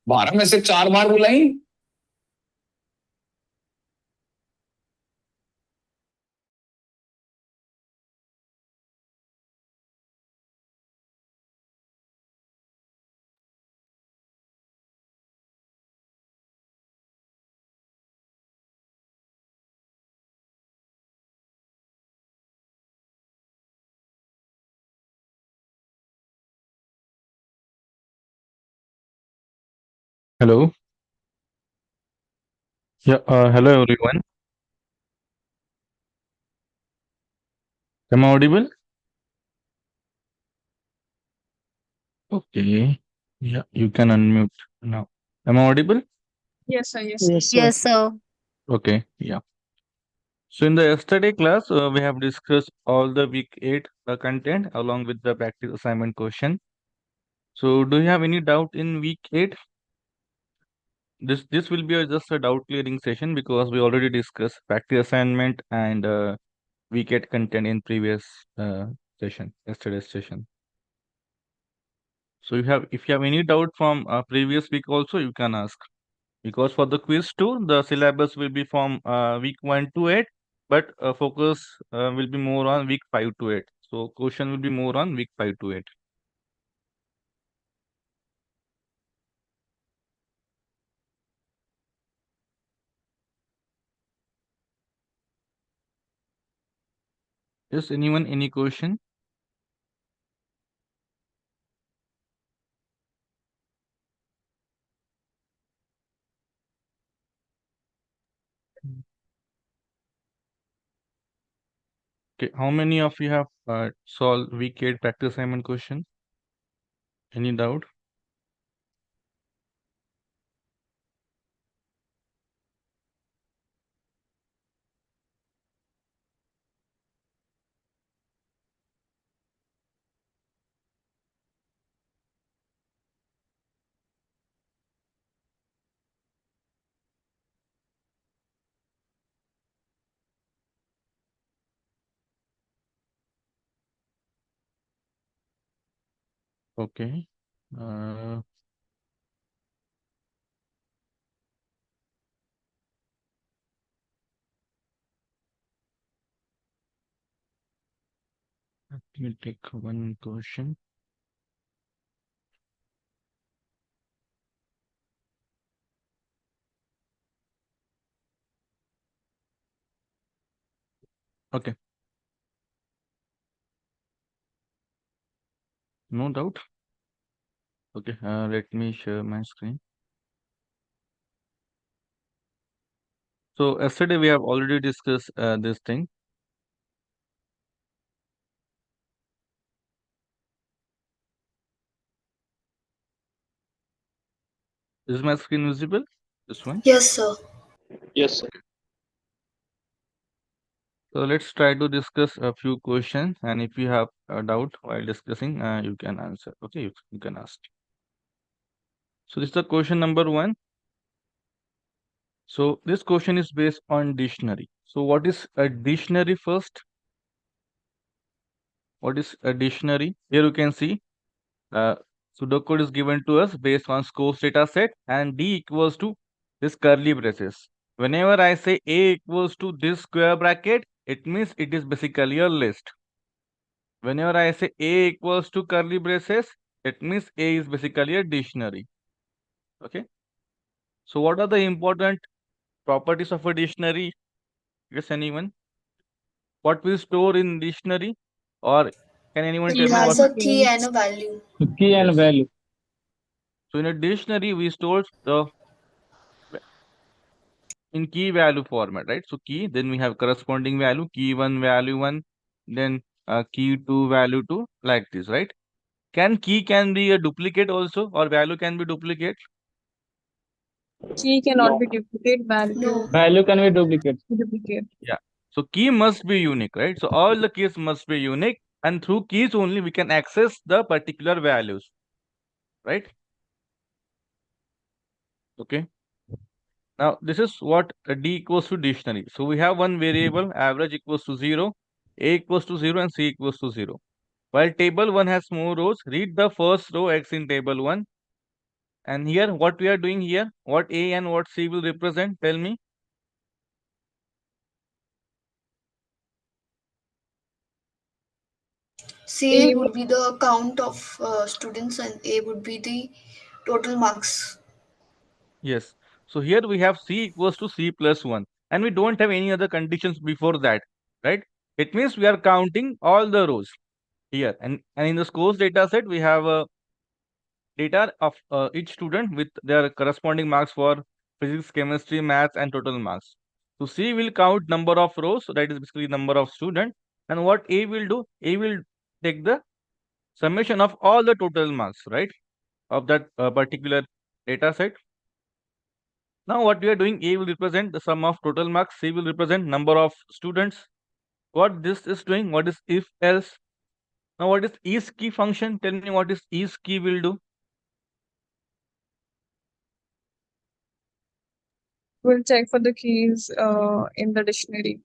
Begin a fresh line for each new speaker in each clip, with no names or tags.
12 में से 4 बार बुलाई।
Hello. Yeah. Hello, everyone. Am I audible? Okay. Yeah. You can unmute now. Am I audible?
Yes, sir. Yes, sir.
Yes, sir.
Yes, sir.
Okay. Yeah. So in the yesterday class, we have discussed all the week 8 content along with the practice assignment question. So do you have any doubt in week 8? This will be just a doubt clearing session because we already discussed practice assignment and week 8 content in previous session, yesterday's session. So if you have any doubt from previous week also, you can ask. Because for the quiz 2, the syllabus will be from week 1 to 8, but focus will be more on week 5 to 8. So question will be more on week 5 to 8. Yes, anyone, any question? Okay, how many of you have solved week 8 practice assignment question? Any doubt? Okay. Uh, Let me take one question. Okay, no doubt. Okay, let me share my screen. So yesterday we have already discussed this thing. Is my screen visible? This one?
Yes, sir.
Yes, sir.
So let's try to discuss a few questions, and if you have a doubt while discussing, you can answer. Okay, you can ask. So this is the question number 1. So this question is based on dictionary. So what is a dictionary first? What is a dictionary? Here you can see uh, pseudocode is given to us based on scores data set, and D equals to this curly braces. Whenever I say A equals to this square bracket, it means it is basically a list. Whenever I say A equals to curly braces, it means A is basically a dictionary. Okay. So what are the important properties of a dictionary? Yes, anyone? What we store in dictionary? Or can anyone
Key
tell
It
me
and
has
what?
a key and
contains.
a value.
Key and
Yes.
value.
So in a dictionary, we store the in key value format, right? So key, then we have corresponding value, key 1, value 1, then key 2, value 2, like this, right? Can be a duplicate also, or value can be duplicate?
Key cannot
No.
be duplicate.
No.
Value
Value can be duplicate.
duplicate.
Yeah. So key must be unique, right? So all the keys must be unique, and through keys only we can access the particular values, right? Okay. Now this is what D equals to dictionary. So we have one variable, average equals to 0, A equals to 0, and C equals to 0. While table 1 has more rows, read the first row X in table 1. And here, what we are doing here, what A and what C will represent? Tell me.
C would be the count of students and A would be the total marks.
Yes. So here we have C equals to C plus 1. And we don't have any other conditions before that, right? It means we are counting all the rows here. And in the scores data set, we have data of each student with their corresponding marks for physics, chemistry, maths, and total marks. So C will count number of rows, so that is basically number of students. And what A will do, A will take the summation of all the total marks, right, of that particular data set. Now what we are doing, A will represent the sum of total marks, C will represent number of students. What this is doing, what is if else? Now what is is key function? Tell me what is is key will do.
We'll check for the keys in the dictionary.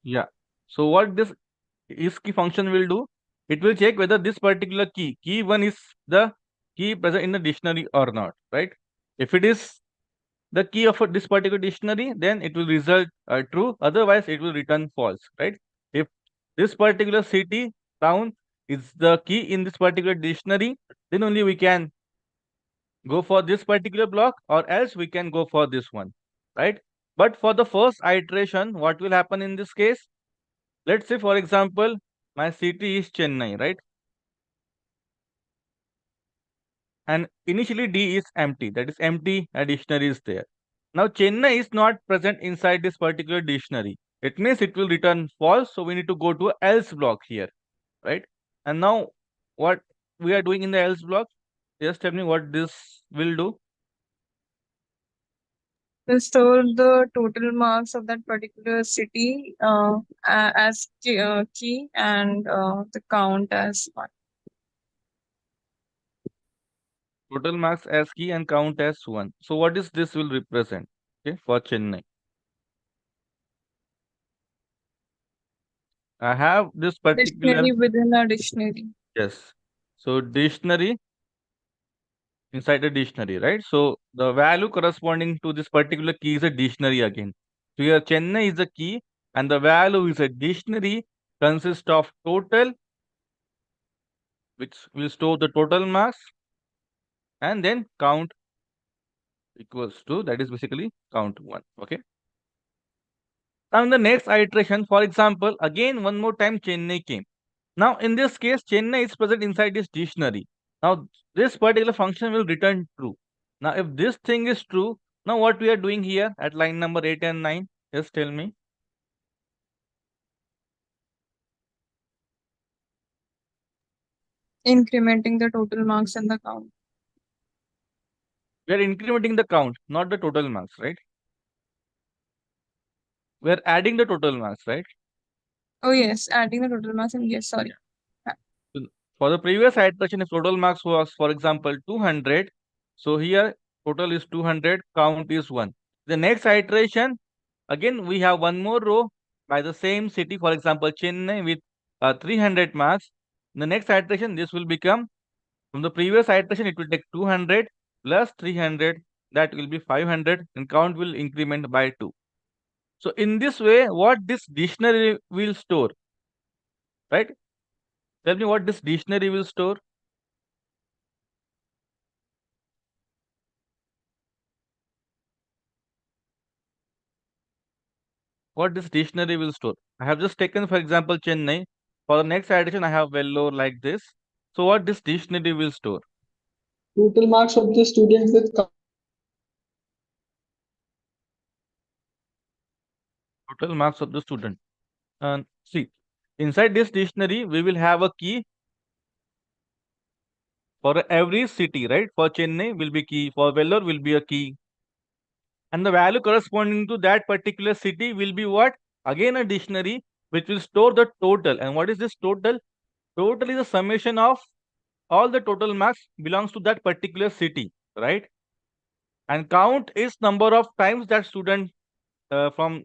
Yeah. So what this is key function will do, it will check whether this particular key 1 is the key present in the dictionary or not, right? If it is the key of this particular dictionary, then it will result true, otherwise it will return false, right? If this particular city, town is the key in this particular dictionary, then only we can go for this particular block, or else we can go for this one, right? But for the first iteration, what will happen in this case? Let's say, for example, my city is Chennai, right? And initially D is empty, that is empty, a dictionary is there. Now Chennai is not present inside this particular dictionary. It means it will return false, so we need to go to else block here, right? And now what we are doing in the else block, just tell me what this will do.
We'll store the total marks of that particular city as key and the count as one.
Total marks as key and count as 1. So what is this will represent, okay, for Chennai? I have this particular,
Dictionary within a dictionary.
yes. So dictionary inside a dictionary, right? So the value corresponding to this particular key is a dictionary again. So here Chennai is a key and the value is a dictionary, consists of total, which will store the total marks, and then count equals to, that is basically count 1, okay? Now in the next iteration, for example, again one more time Chennai came. Now in this case, Chennai is present inside this dictionary. Now this particular function will return true. Now if this thing is true, now what we are doing here at line number 8 and 9, just tell me.
Incrementing the total marks and the count.
We are incrementing the count, not the total marks, right? We are adding the total marks, right?
Oh yes, adding the total marks and yes, sorry.
So for the previous iteration, if total marks was, for example, 200, so here total is 200, count is 1. The next iteration, again, we have one more row by the same city, for example, Chennai with 300 marks. In the next iteration, this will become, from the previous iteration, it will take 200 plus 300, that will be 500, and count will increment by 2. So in this way, what this dictionary will store, right? Tell me what this dictionary will store. What this dictionary will store. I have just taken, for example, Chennai. For the next iteration, I have Vellore like this. So what this dictionary will store?
Total marks of the student with
Total marks of the student. And see, inside this dictionary, we will have a key for every city, right? For Chennai will be key, for Vellore will be a key. And the value corresponding to that particular city will be what? Again a dictionary which will store the total. And what is this total? Total is the summation of all the total marks belongs to that particular city, right? And count is number of times that student from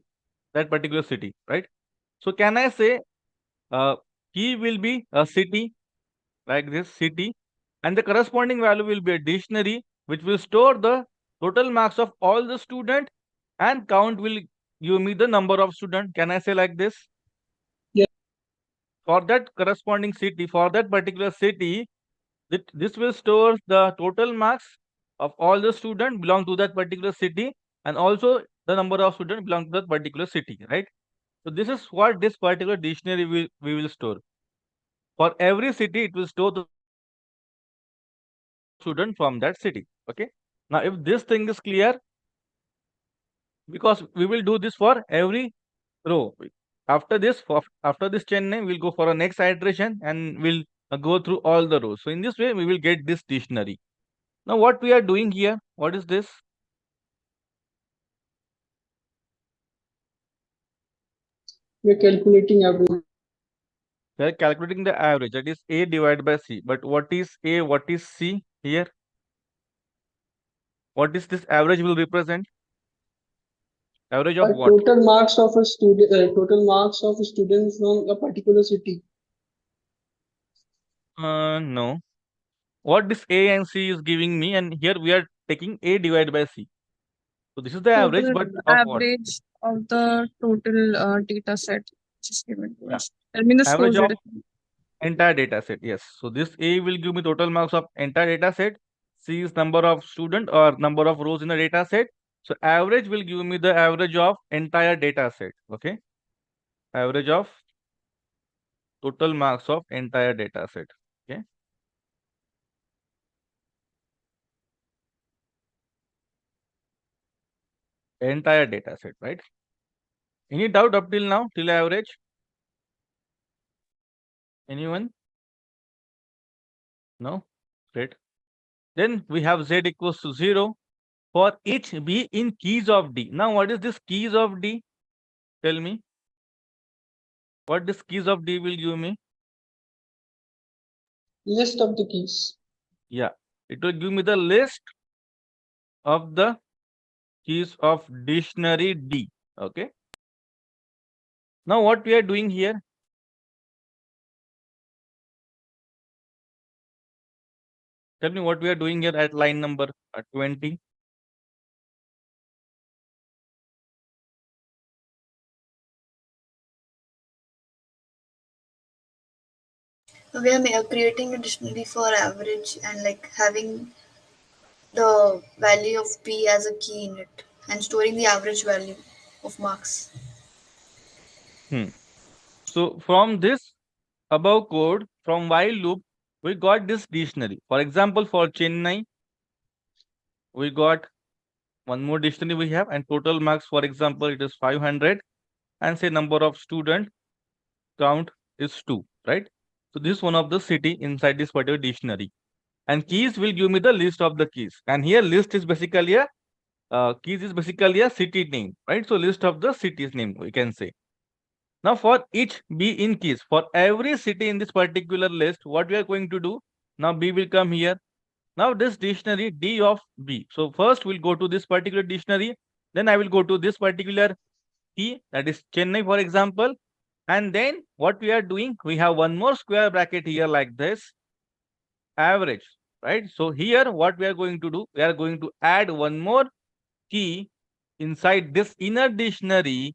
that particular city, right? So can I say key will be a city, like this city, and the corresponding value will be a dictionary, which will store the total marks of all the student, and count will give me the number of student. Can I say like this?
Yeah.
For that corresponding city, for that particular city, this will store the total marks of all the students belong to that particular city, and also the number of students belong to that particular city, right? So this is what this particular dictionary we will store. For every city, it will store the student from that city. Okay. Now, if this thing is clear, because we will do this for every row. After this, after this chain name, we'll go for a next iteration and we'll go through all the rows. So in this way, we will get this dictionary. Now, what we are doing here? What is this?
We're calculating average.
We are calculating the average. That is A divided by C. But what is A? What is C here? What is this average will represent? Average of what?
Total marks of a student. Total marks of students from a particular city.
No. What this A and C is giving me, and here we are taking A divided by C. So this is the average,
Total
but of what?
average of the total data set which is given to
Yeah.
us. I mean the
Average
scores
of entire data set. Yes. So this A will give me total marks of entire data set. C is number of student or number of rows in the data set. So average will give me the average of entire data set. Okay. Average of total marks of entire data set. Okay. Entire data set, right? Any doubt up till now, till average? Anyone? No? Great. Then we have Z equals to 0 for each B in keys of D. Now, what is this keys of D? Tell me. What this keys of D will give me?
List of the keys.
Yeah. It will give me the list of the keys of dictionary D. Okay. Now, what we are doing here? Tell me what we are doing here at line number 20.
We are creating a dictionary for average and like having the value of P as a key in it and storing the average value of marks.
So, from this above code, from while loop, we got this dictionary. For example, for Chennai, we got one more dictionary we have, and total marks, for example, it is 500, and say number of student count is 2, right? So this is one of the city inside this particular dictionary, and keys will give me the list of the keys. And here list is basically a keys is basically a city name, right? So list of the city's name we can say. Now for each B in keys, for every city in this particular list, what we are going to do? Now B will come here. Now this dictionary D of B. So first we'll go to this particular dictionary. Then I will go to this particular key, that is Chennai, for example. And then what we are doing, we have one more square bracket here like this, average, right? So here what we are going to do, we are going to add one more key inside this inner dictionary,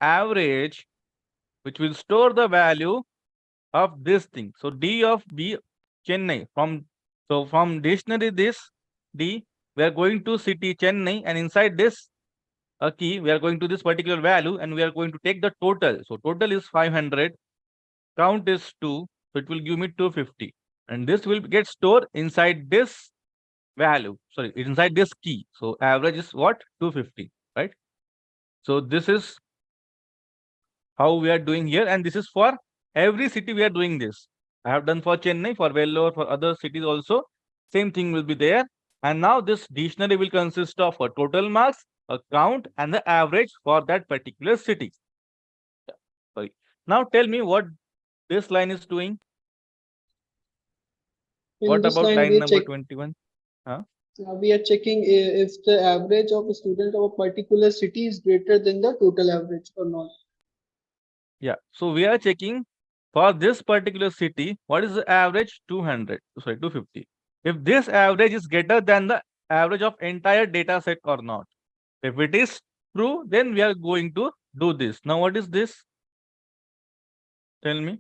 average, which will store the value of this thing. So D of B Chennai, from dictionary this D, we are going to city Chennai, and inside this a key, we are going to this particular value and we are going to take the total. So total is 500, count is 2, so it will give me 250. And this will get stored inside this value, sorry, inside this key. So average is what? 250, right? So this is how we are doing here, and this is for every city we are doing this. I have done for Chennai, for Vellore, for other cities also. Same thing will be there. And now this dictionary will consist of a total marks, a count, and the average for that particular city. Sorry. Now tell me what this line is doing.
In
What
this
about
line,
line number 21?
we are checking if the average of a student of a particular city is greater than the total average or not.
Yeah. So we are checking for this particular city, what is the average? 200, sorry, 250. if this average is greater than the average of entire data set or not. If it is true, then we are going to do this. Now, what is this? Tell me.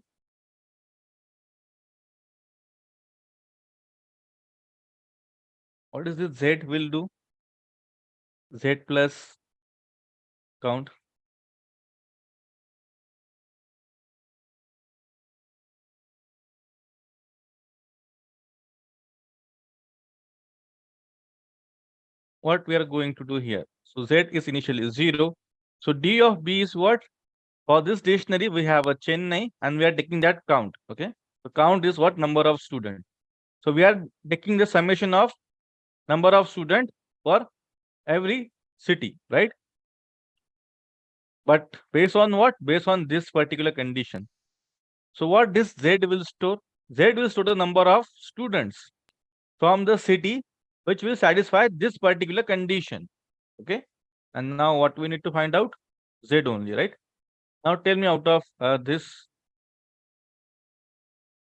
What is this Z will do? Z plus count. What we are going to do here? So Z is initially 0. So D of B is what? For this dictionary, we have a Chennai and we are taking that count. Okay. The count is what? Number of students. So we are taking the summation of number of students for every city, right? But based on what? Based on this particular condition. So what this Z will store? Z will store the number of students from the city which will satisfy this particular condition. Okay. And now what we need to find out? Z only, right? Now tell me out of this,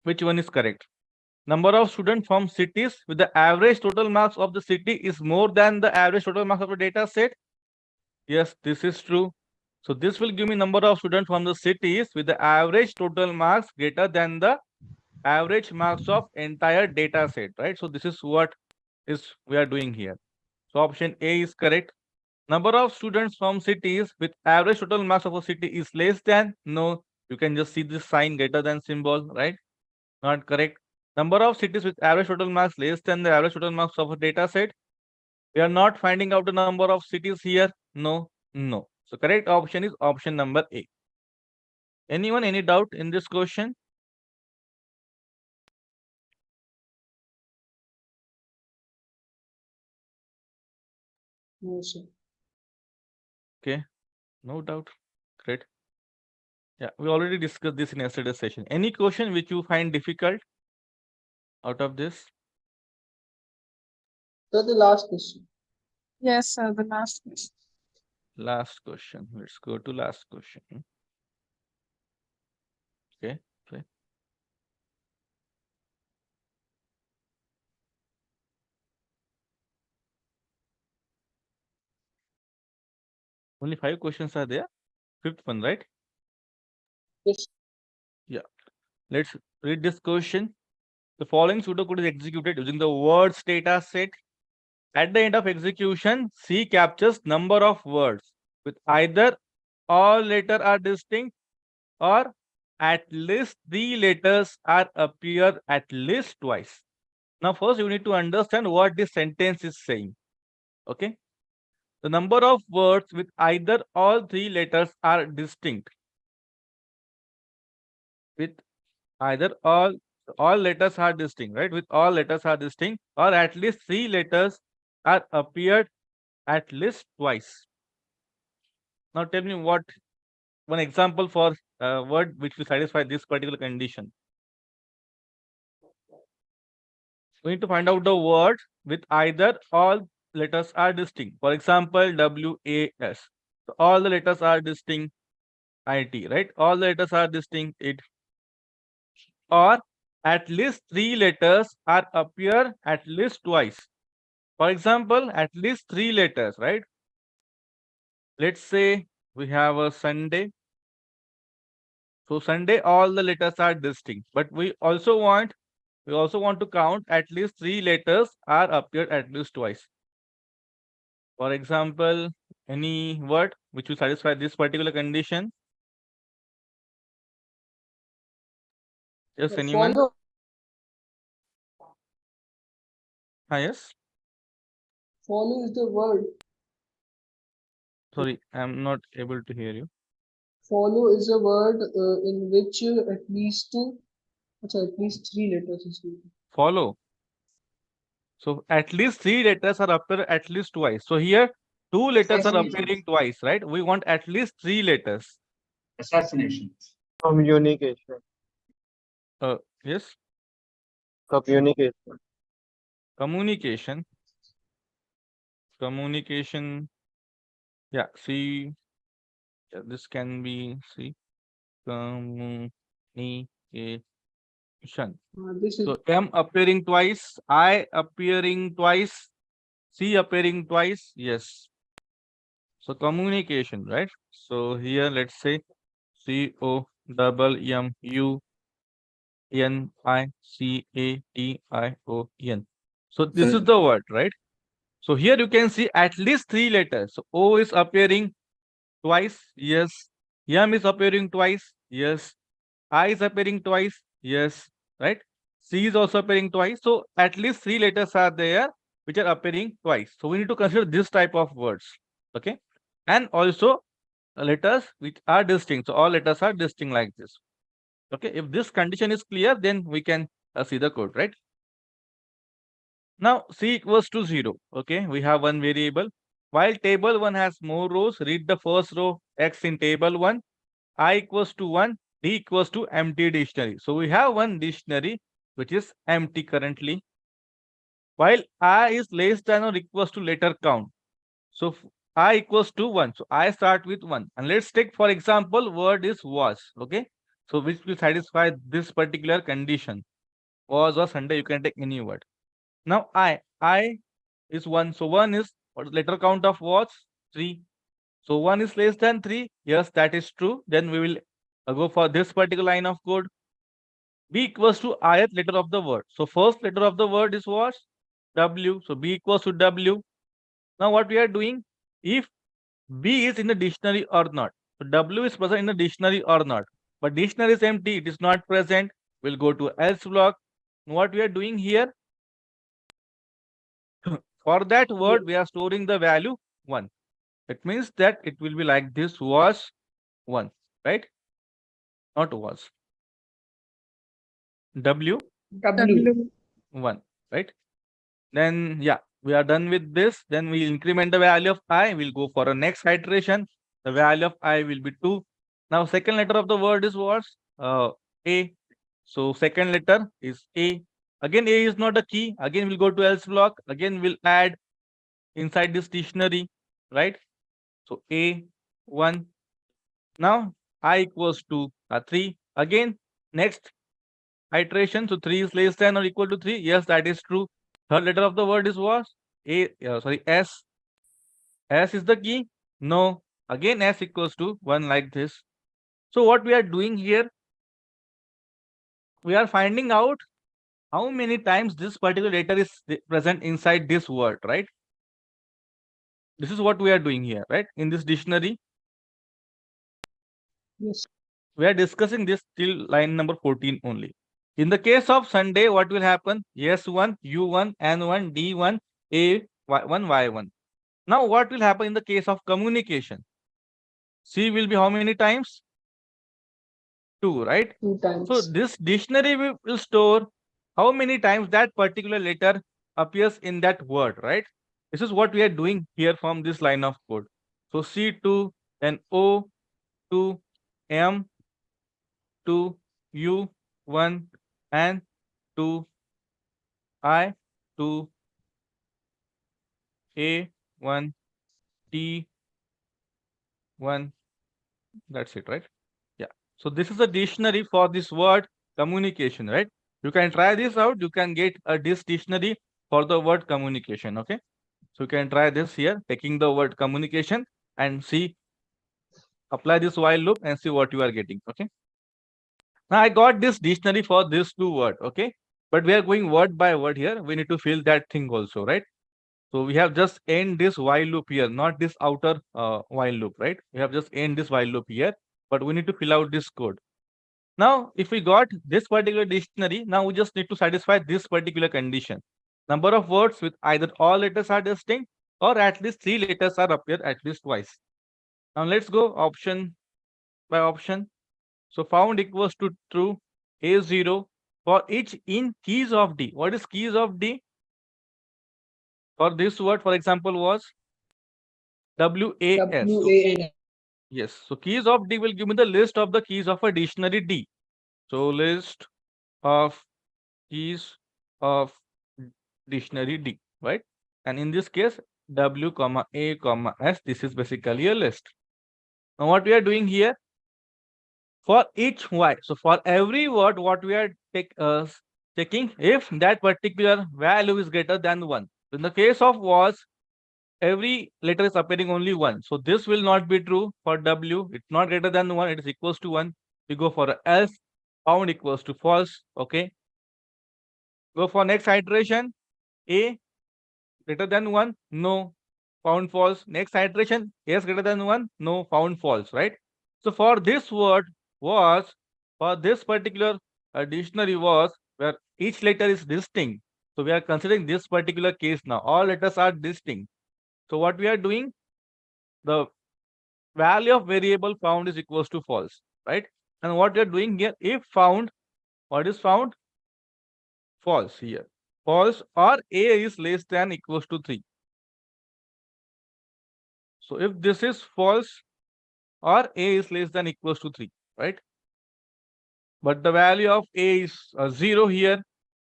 which one is correct? Number of students from cities with the average total marks of the city is more than the average total marks of the data set. Yes, this is true. So this will give me number of students from the cities with the average total marks greater than the average marks of entire data set, right? So this is what is we are doing here. So option A is correct. Number of students from cities with average total marks of a city is less than. No, you can just see this sign greater than symbol, right? Not correct. Number of cities with average total marks less than the average total marks of a data set. We are not finding out the number of cities here. No, no. So correct option is option number A. Anyone, any doubt in this question?
No, sir.
Okay, no doubt. Great. Yeah, we already discussed this in yesterday's session. Any question which you find difficult out of this?
So the last question.
Yes, sir. The last question.
Last question. Let's go to last question. Okay. Okay. Only 5 questions are there. 5th one, right?
Yes.
Yeah. Let's read this question. The following pseudocode is executed using the words data set. At the end of execution, C captures number of words with either all letters are distinct or at least 3 letters are appear at least twice. Now, first you need to understand what this sentence is saying. Okay. The number of words with either all 3 letters are distinct. With either all letters are distinct, right? With all letters are distinct or at least 3 letters are appeared at least twice. Now tell me what one example for a word which will satisfy this particular condition. We need to find out the word with either all letters are distinct. For example, WAS. So all the letters are distinct. IT, right? All the letters are distinct. It or at least 3 letters are appear at least twice. For example, at least 3 letters, right? Let's say we have a Sunday. So Sunday, all the letters are distinct, but we also want to count at least 3 letters are appeared at least twice. For example, any word which will satisfy this particular condition. Yes, anyone?
Follow.
Yes.
Follow is the word.
Sorry, I'm not able to hear you.
Follow is a word in which at least 3 letters is used.
Follow. So at least 3 letters are appear at least twice. So here 2 letters are appearing twice, right? We want at least 3 letters.
Assassination.
Communication.
Yes.
Communication.
Communication. Communication. Yeah. See. Yeah, this can be see. Communicate.
This is
So M appearing twice, I appearing twice, C appearing twice. Yes. So communication, right? So here let's say COMMUNICATION. So this is the word, right? So here you can see at least 3 letters. So O is appearing twice. Yes. M is appearing twice. Yes. I is appearing twice. Yes. Right. C is also appearing twice. So at least 3 letters are there which are appearing twice. So we need to consider this type of words. Okay. And also letters which are distinct. So all letters are distinct like this. Okay. If this condition is clear, then we can see the code, right? Now C equals to 0. Okay. We have one variable. While table 1 has more rows, read the first row X in table 1. I equals to 1, D equals to empty dictionary. So we have one dictionary which is empty currently. While I is less than or equals to letter count. So I equals to 1. So I start with 1. And let's take, for example, word is was. Okay. So which will satisfy this particular condition. Was or Sunday, you can take any word. Now I is 1. So 1 is what is letter count of was? 3. So 1 is less than 3. Yes, that is true. Then we will go for this particular line of code. B equals to ith letter of the word. So first letter of the word is what? W. So B equals to W. Now what we are doing? If B is in the dictionary or not. So W is present in the dictionary or not. But dictionary is empty. It is not present. We'll go to else block. What we are doing here? For that word, we are storing the value 1. It means that it will be like this was 1, right? Not was. W
W.
1, right? Then yeah, we are done with this. Then we increment the value of I. We'll go for a next iteration. The value of I will be 2. Now second letter of the word is what? A. So second letter is A. Again, A is not a key. Again, we'll go to else block. Again, we'll add inside this dictionary, right? So A 1. Now I equals to 3. Again, next iteration. So 3 is less than or equal to 3. Yes, that is true. Third letter of the word is what? S. S is the key? No. Again, S equals to 1 like this. So what we are doing here, we are finding out how many times this particular letter is present inside this word, right? This is what we are doing here, right? In this dictionary,
Yes.
we are discussing this till line number 14 only. In the case of Sunday, what will happen? S1, U1, N1, D1, A1, Y1. Now, what will happen in the case of communication? C will be how many times? 2, right?
2 times.
So this dictionary will store how many times that particular letter appears in that word, right? This is what we are doing here from this line of code. So C2, then O, 2, M, 2, U, 1, and 2, I, 2, A, 1, T, 1. That's it, right? Yeah. So this is a dictionary for this word communication, right? You can try this out. You can get this dictionary for the word communication. Okay. So you can try this here, taking the word communication and see, apply this while loop and see what you are getting. Okay. Now I got this dictionary for this 2 word. Okay. But we are going word by word here. We need to fill that thing also, right? So we have just end this while loop here, not this outer while loop, right? We have just end this while loop here, but we need to fill out this code. Now, if we got this particular dictionary, now we just need to satisfy this particular condition. Number of words with either all letters are distinct or at least 3 letters are appear at least twice. Now let's go option by option. So found equals to true, A0 for each in keys of D. What is keys of D? For this word, for example, was WAS.
WAN.
Yes. So keys of D will give me the list of the keys of a dictionary D. So list of keys of dictionary D, right? And in this case, W, A, S, this is basically a list. Now what we are doing here, for each y. So for every word, what we are checking if that particular value is greater than 1. In the case of was, every letter is appearing only 1. So this will not be true for W. It's not greater than 1. It is equals to 1. We go for else. Found equals to false. Okay. Go for next iteration. A greater than 1. No. Found false. Next iteration. A is greater than 1. No. Found false. Right. So for this word was, for this particular dictionary was where each letter is distinct. So we are considering this particular case now. All letters are distinct. So what we are doing, the value of variable found is equals to false, right? And what we are doing here, if found, what is found? False here. False or A is less than equals to 3. So if this is false or A is less than equals to 3, right? But the value of A is 0 here,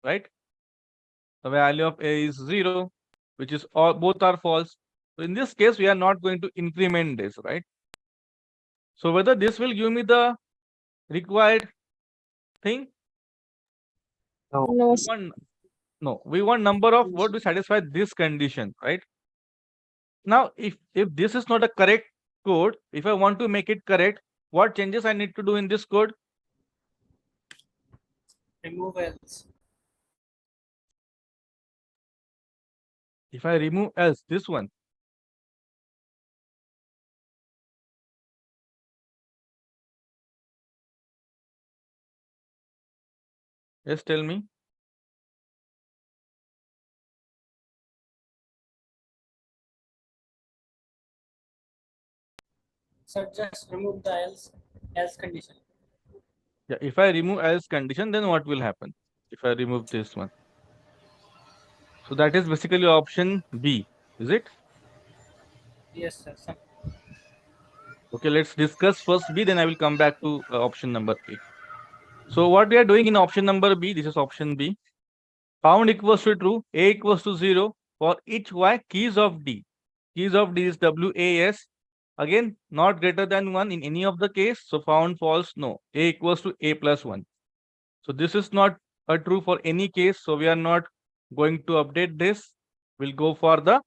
right? The value of A is 0, which is all, both are false. So in this case, we are not going to increment this, right? So whether this will give me the required thing?
No.
No,
No, we want number of words to satisfy this condition, right? Now, if this is not a correct code, if I want to make it correct, what changes I need to do in this code?
Remove else.
If I remove else, this one. Yes, tell me.
So just remove the else condition.
Yeah, if I remove else condition, then what will happen? If I remove this one. So that is basically option B, is it?
Yes, sir.
Okay, let's discuss first B, then I will come back to option number A. So what we are doing in option number B, this is option B. Found equals to true, A equals to 0 for each y keys of D. Keys of D is WAS. Again, not greater than 1 in any of the case. So found false, no. A equals to A plus 1. So this is not a true for any case. So we are not going to update this. We'll go for the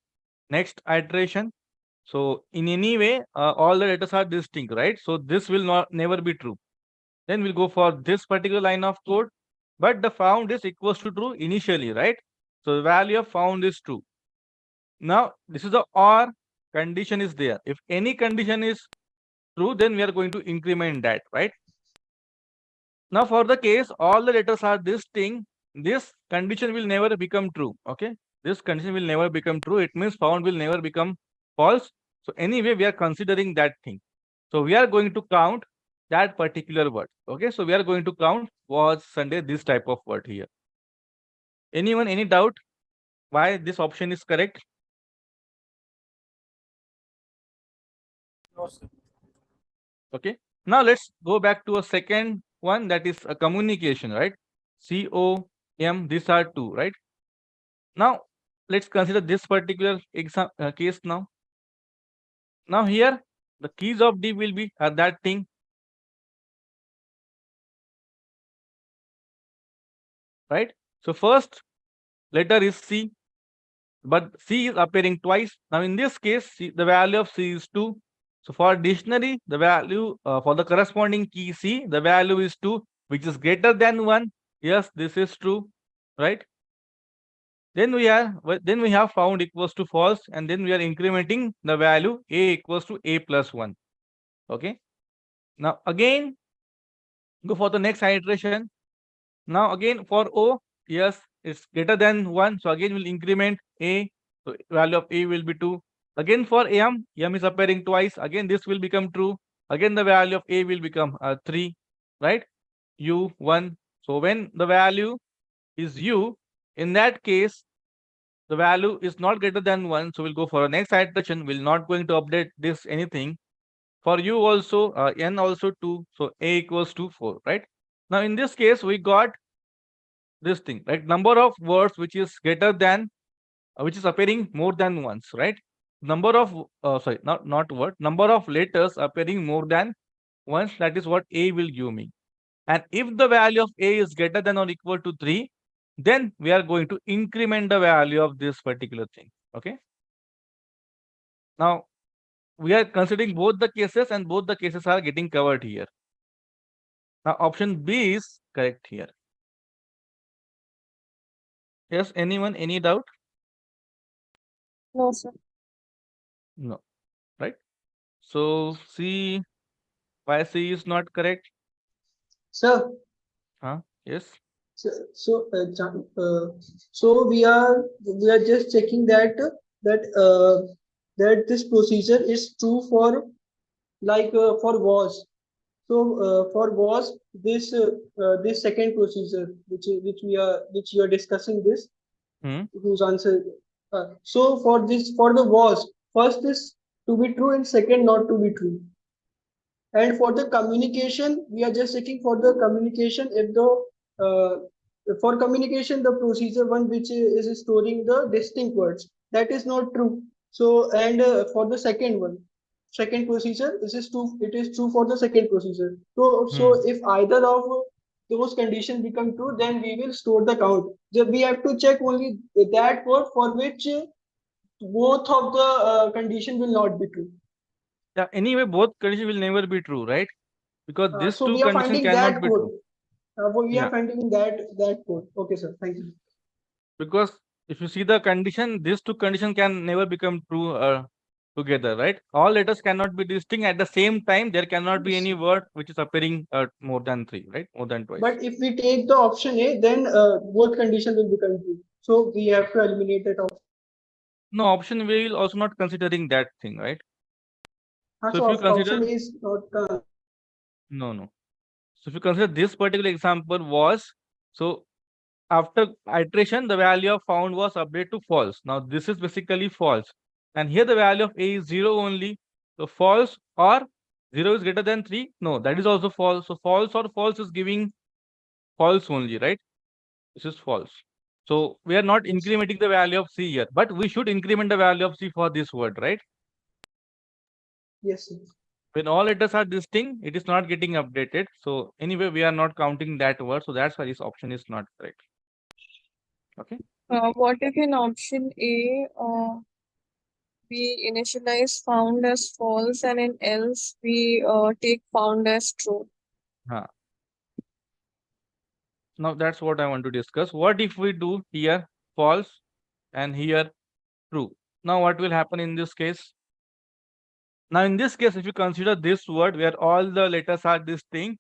next iteration. So in any way, all the letters are distinct, right? So this will not never be true. Then we'll go for this particular line of code. But the found is equals to true initially, right? So the value of found is true. Now this is the OR condition is there. If any condition is true, then we are going to increment that, right? Now for the case all the letters are distinct, this condition will never become true. Okay, this condition will never become true. It means found will never become false. So anyway, we are considering that thing. So we are going to count that particular word. Okay, so we are going to count was Sunday, this type of word here. Anyone, any doubt why this option is correct?
No, sir.
Okay, now let's go back to a second one, that is a communication, right? COM, these are two, right? Now let's consider this particular case now. Now here the keys of D will be that thing, right? So first letter is C, but C is appearing twice. Now in this case, the value of C is 2. So for dictionary, the value for the corresponding key C, the value is 2, which is greater than 1. Yes, this is true, right? Then we have found equals to false, and then we are incrementing the value A equals to A plus 1. Okay. Now again, go for the next iteration. Now again for O, yes, it's greater than 1. So again we'll increment A. So value of A will be 2. Again for M is appearing twice. Again this will become true. Again the value of A will become 3, right? U 1. So when the value is U, in that case, the value is not greater than 1. So we'll go for a next iteration. We're not going to update this anything. For U also, N also 2. So A equals to 4, right? Now in this case, we got this thing, right? Number of words which is greater than, which is appearing more than once, right? Number of, sorry, not word, number of letters appearing more than once, that is what A will give me. And if the value of A is greater than or equal to 3, then we are going to increment the value of this particular thing. Okay. Now, we are considering both the cases, and both the cases are getting covered here. Now, option B is correct here. Yes, anyone, any doubt?
No, sir.
No, right? So, C, why C is not correct?
Sir,
Yes.
so we are just checking that this procedure is true for for was. So for was this second procedure which you are discussing this
Hmm.
whose answer so for the was first is to be true and second not to be true. And for the communication, we are just checking for the communication if for communication the procedure one which is storing the distinct words that is not true. So and for the second procedure, this is true. It is true for the second procedure. So if either of those conditions become true, then we will store the count. So we have to check only that word for which both of the condition will not be true.
Yeah, anyway, both conditions will never be true, right? Because these
So
two
we are
conditions
finding
cannot
that
be
code.
true.
We
Yeah.
are finding that code. Okay, sir. Thank you.
Because if you see the condition, these two conditions can never become true together, right? All letters cannot be distinct at the same time. There cannot be any word which is appearing more than 3, right? More than twice.
But if we take the option A, then both conditions will become true. So we have to eliminate that option.
No, option will also not considering that thing, right? So if you consider,
option A is not.
no. So if you consider this particular example was, so after iteration, the value of found was updated to false. Now this is basically false. And here the value of A is 0 only. So false or 0 is greater than 3. No, that is also false. So false or false is giving false only, right? This is false. So we are not incrementing the value of C here, but we should increment the value of C for this word, right?
Yes, sir.
When all letters are distinct, it is not getting updated. So anyway, we are not counting that word. So that's why this option is not correct. Okay.
What if in option A, we initialize found as false, and in else we take found as true?
Now that's what I want to discuss. What if we do here false and here true? Now what will happen in this case? Now in this case, if you consider this word where all the letters are distinct,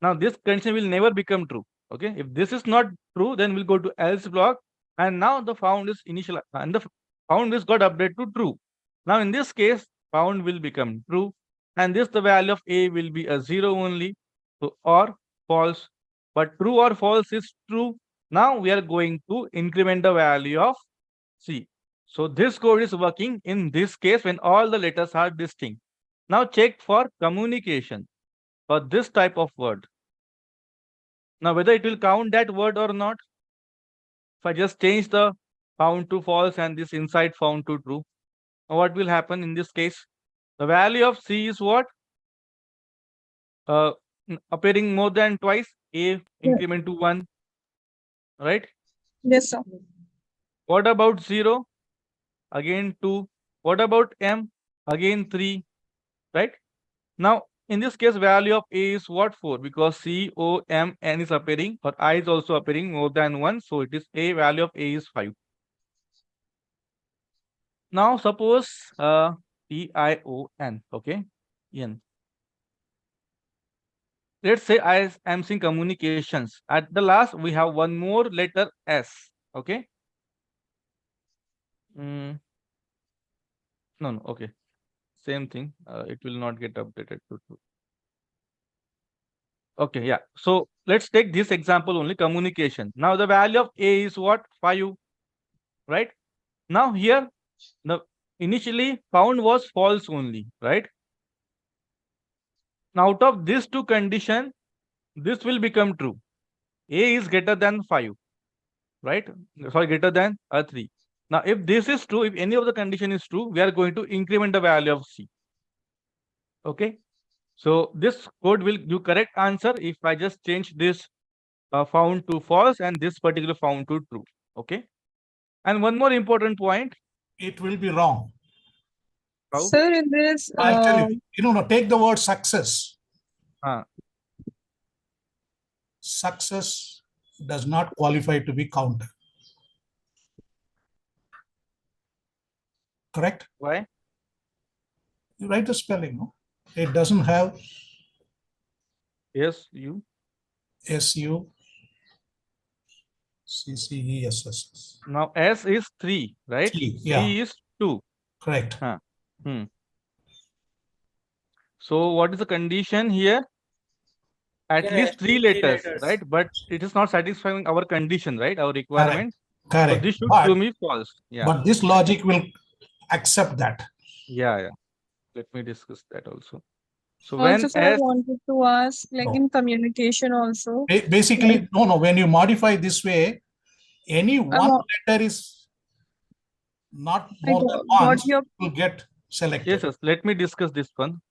now this condition will never become true. Okay, if this is not true, then we'll go to else block, and now the found is initial and the found is got updated to true. Now in this case, found will become true, and this the value of A will be a 0 only, so or false. But true or false is true. Now we are going to increment the value of C. So this code is working in this case when all the letters are distinct. Now check for communication for this type of word. Now whether it will count that word or not. If I just change the found to false and this inside found to true, now what will happen in this case? The value of C is what? Appearing more than twice, A increment to 1, right?
Yes, sir.
What about 0? Again 2. What about M? Again 3, right? Now, in this case, value of A is what? 4, because C, O, M, N is appearing, or I is also appearing more than 1. So it is A, value of A is 5. Now, suppose T, I, O, N, okay? N. Let's say I am seeing communications. At the last, we have one more letter S, okay? No, okay. Same thing. It will not get updated to true. Okay, yeah. So let's take this example only, communication. Now the value of A is what? 5, right? Now here, the initially found was false only, right? Now out of these two conditions, this will become true. A is greater than 5, right? Sorry, greater than 3. Now if this is true, if any of the condition is true, we are going to increment the value of C. Okay. So this code will give correct answer if I just change this found to false and this particular found to true. Okay. And one more important point.
It will be wrong.
How?
Sir, in this,
I'll tell you. No, take the word success. Success does not qualify to be counted. Correct?
Why?
You write the spelling, no? It doesn't have
S-U.
S-U-C-C-E-S-S.
Now S is 3, right?
Yeah.
C is 2.
Correct.
So what is the condition here? At least 3 letters, right? But it is not satisfying our condition, right? Our requirement.
Correct.
So this should
But,
show me false. Yeah.
but this logic will accept that.
Yeah. Let me discuss that also. So
also,
when
sir, I
S,
wanted to ask, like
No.
in communication also.
Basically, no, when you modify this way, any one letter is not more than once will get selected.
yes, let me discuss this one.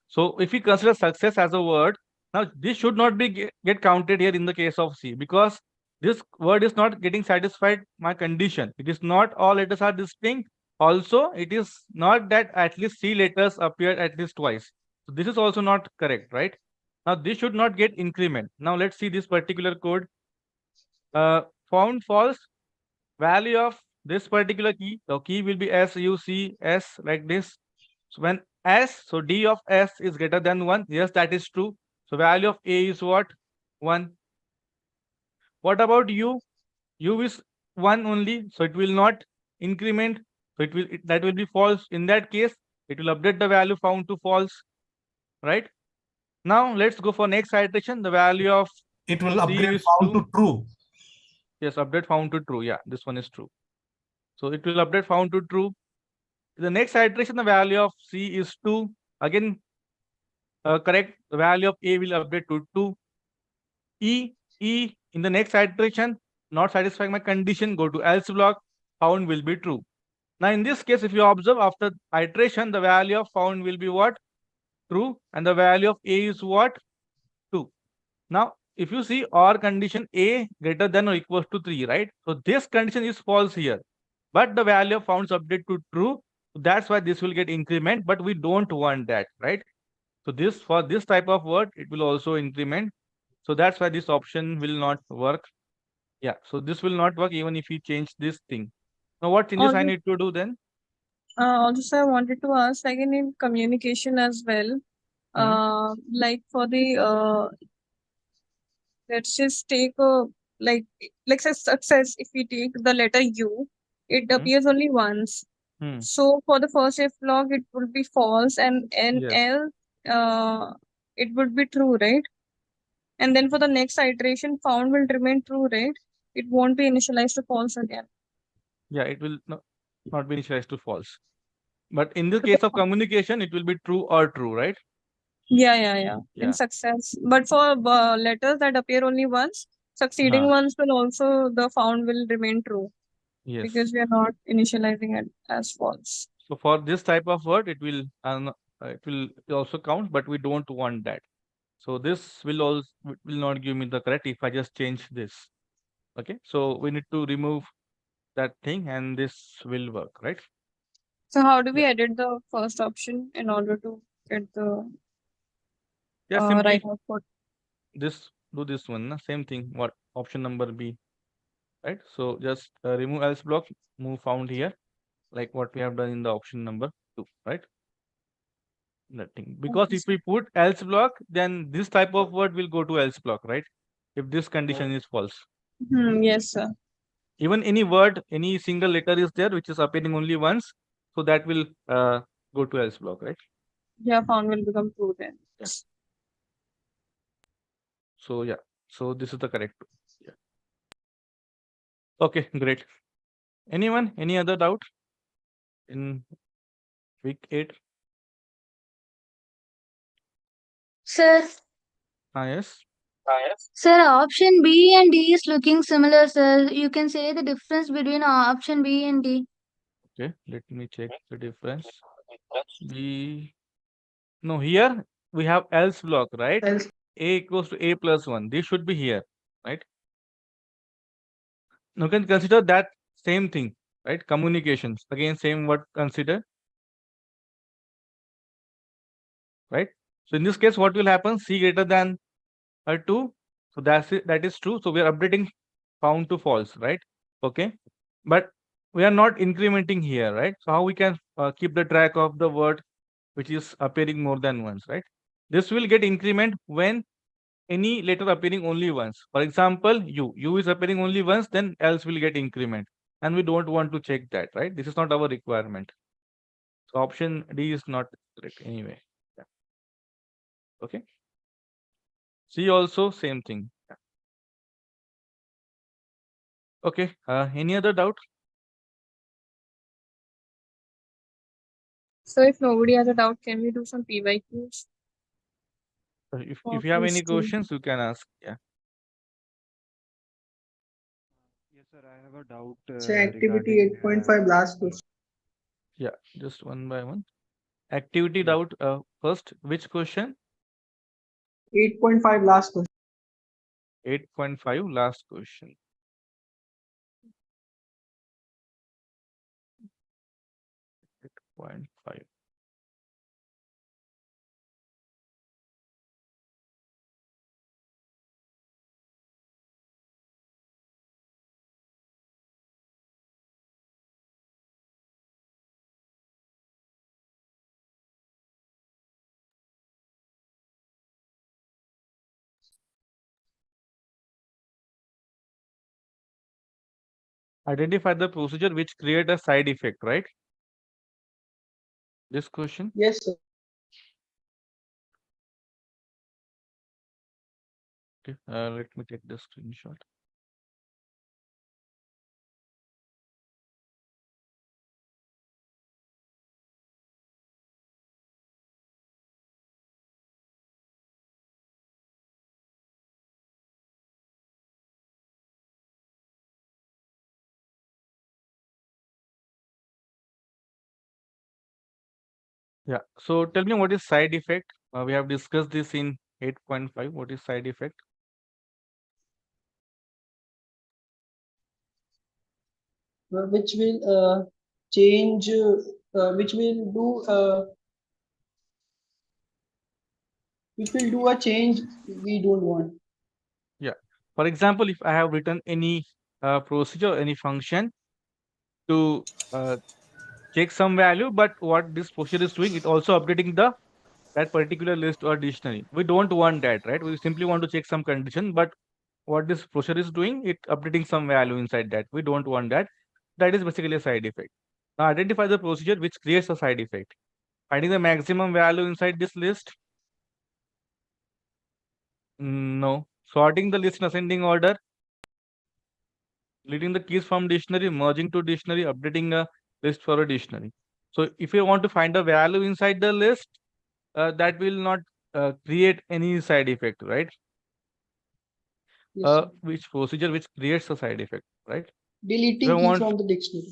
So if we consider success as a word, now this should not be get counted here in the case of C, because this word is not getting satisfied my condition. It is not all letters are distinct. Also, it is not that at least 3 letters appear at least twice. So this is also not correct, right? Now this should not get increment. Now let's see this particular code. Found false, value of this particular key. The key will be S-U-C-S like this. So when S, so D of S is greater than 1. Yes, that is true. So value of A is what? 1. What about U? U is 1 only. So it will not increment. So that will be false. In that case, it will update the value found to false. Right? Now let's go for next iteration. The value of
it will
C
upgrade
is
found to true.
Yes, update found to true. Yeah, this one is true. So it will update found to true. The next iteration, the value of C is 2. Again, correct. The value of A will update to 2. E in the next iteration, not satisfying my condition, go to else block, found will be true. Now in this case, if you observe after iteration, the value of found will be what? True. And the value of A is what? 2. Now, if you see OR condition A greater than or equals to 3, right? So this condition is false here. But the value of found is updated to true. That's why this will get increment, but we don't want that, right? So this, for this type of word, it will also increment. So that's why this option will not work. Yeah, so this will not work even if we change this thing. Now what changes I need to do then?
Also, sir, I wanted to ask, like in communication as well, like for the let's just take a like say success. If we take the letter U, it appears only once. So for the first if log, it would be false, and L, it would be true, right? And then for the next iteration, found will remain true, right? It won't be initialized to false again.
Yeah, it will not be initialized to false. But in the case of communication, it will be true or true, right?
Yeah. In success. But for letters that appear only once, succeeding ones will also, the found will remain true.
Yes.
Because we are not initializing it as false.
So for this type of word, it will also count, but we don't want that. So this will not give me the correct if I just change this. Okay, so we need to remove that thing and this will work, right?
So how do we edit the first option in order to get the
simply
right output?
Do this one, same thing, what option number B, right? So just remove else block, move found here, like what we have done in the option number 2, right? That thing, because if we put else block, then this type of word will go to else block, right? If this condition is false.
Yes, sir.
Even any word, any single letter is there which is appearing only once, so that will go to else block, right?
Yeah, found will become true then.
Yes. So yeah, so this is the correct. Yeah. Okay, great. Anyone, any other doubt in week 8?
Sir.
Yes.
Sir, option B and D is looking similar, sir. You can say the difference between option B and D.
Okay, let me check the difference. No, here we have else block, right?
Else.
A equals to A plus 1. This should be here, right? You can consider that same thing, right? Communications. Again, same word consider, right? So in this case, what will happen? C greater than 2. So that is true. So we are updating found to false, right? Okay. But we are not incrementing here, right? So how we can keep the track of the word which is appearing more than once, right? This will get increment when any letter appearing only once. For example, U is appearing only once, then else will get increment. And we don't want to check that, right? This is not our requirement. So option D is not correct anyway. Yeah. Okay. C also same thing. Yeah. Okay. Any other doubt?
So if nobody has a doubt, can we do some PYQs?
If you have any questions, you can ask. Yeah.
Yes, sir. I have a doubt
Say activity
regarding
8.5 last question.
Yeah. Just one by one. Activity doubt. First, which question?
8.5 last question.
8.5 last question. 8.5. Identify the procedure which create a side effect, right? This question.
Yes, sir.
Okay. Let me take the screenshot. Yeah. So tell me what is side effect? We have discussed this in 8.5. What is side effect?
Which will change, which will do a change we don't want.
Yeah. For example, if I have written any procedure, any function to check some value, but what this procedure is doing, it also updating that particular list or dictionary. We don't want that, right? We simply want to check some condition, but what this procedure is doing, it updating some value inside that. We don't want that. That is basically a side effect. Now identify the procedure which creates a side effect. Finding the maximum value inside this list. No. Sorting the list in ascending order. Deleting the keys from dictionary, merging to dictionary, updating a list for a dictionary. So if you want to find a value inside the list, that will not create any side effect, right?
Yes, sir.
Which procedure which creates a side effect, right?
Deleting key from the dictionary.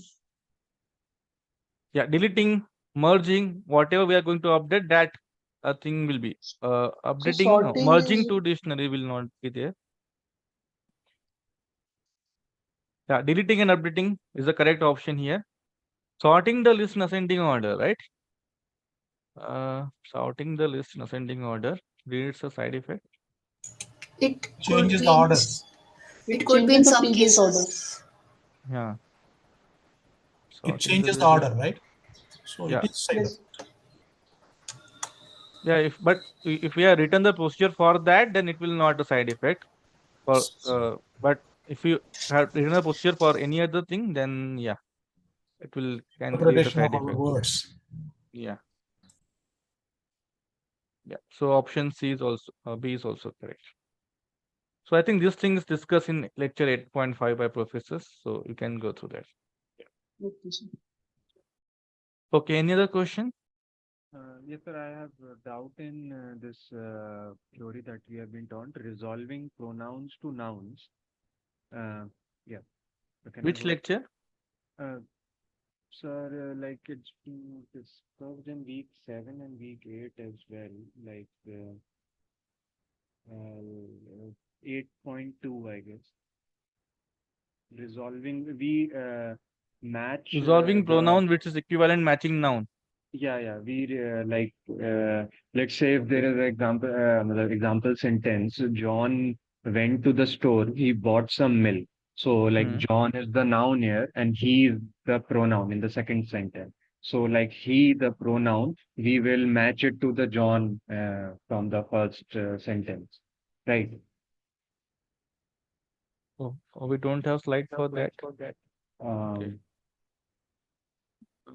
Yeah, deleting, merging, whatever we are going to update, that thing will be updating. No, merging to dictionary will not be there. Yeah, deleting and updating is the correct option here. Sorting the list in ascending order, right? Sorting the list in ascending order creates a side effect.
It
Changes
could
the
be
order.
it could be in some cases.
Yeah.
It changes the order, right? So it is side effect.
Yeah, but if we have written the procedure for that, then it will not a side effect. But if you have written a procedure for any other thing, then yeah, it can create a
Interpretation
side
of our
effect.
words.
Yeah. Yeah. So option C is also B is also correct. So I think this thing is discussed in lecture 8.5 by professors. So you can go through that. Okay. Any other question?
Yes, sir. I have a doubt in this theory that we have been taught, resolving pronouns to nouns. Yeah. So can I
Which
go?
lecture?
Sir, like it's been discussed in week 7 and week 8 as well. Like 8.2, I guess. We match
Resolving
the
pronoun which is equivalent matching noun.
yeah we let's say if there is an example sentence, John went to the store, he bought some milk. So like John is the noun here and he is the pronoun in the second sentence. So like he, the pronoun, we will match it to the John from the first sentence, right?
Oh, we don't have slide for that.
Um,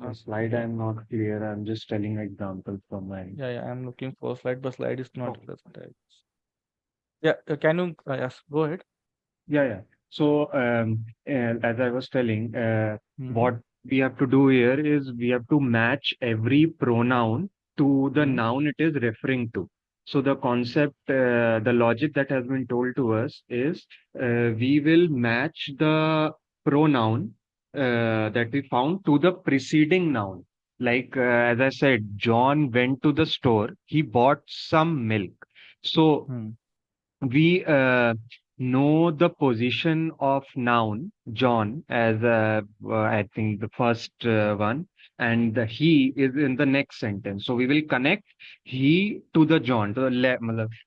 the slide I'm not clear. I'm just telling examples from my.
Yeah, I'm looking for slide, but slide is not present. Yeah, can you yes, go ahead.
Yeah. So, as I was telling, what we have to do here is we have to match every pronoun to the noun it is referring to. So the concept, the logic that has been told to us is we will match the pronoun that we found to the preceding noun. Like, as I said, John went to the store, he bought some milk. So we know the position of noun John as I think the first one, and the he is in the next sentence. So we will connect he to the John, to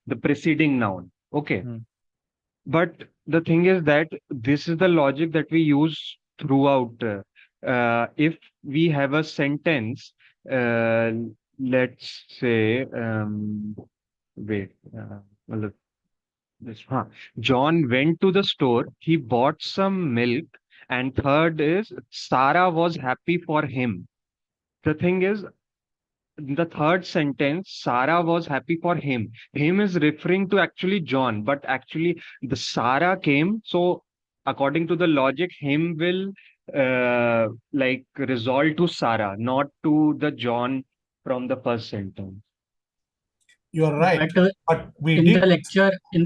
the preceding noun. Okay. But the thing is that this is the logic that we use throughout. If we have a sentence, uh, let's say, wait, well, John went to the store, he bought some milk, and third is Sarah was happy for him. The thing is, in the third sentence, Sarah was happy for him. Him is referring to actually John, but actually the Sarah came. So, according to the logic, him will resolve to Sarah, not to the John from the first sentence.
You are right, but we
in
did.
the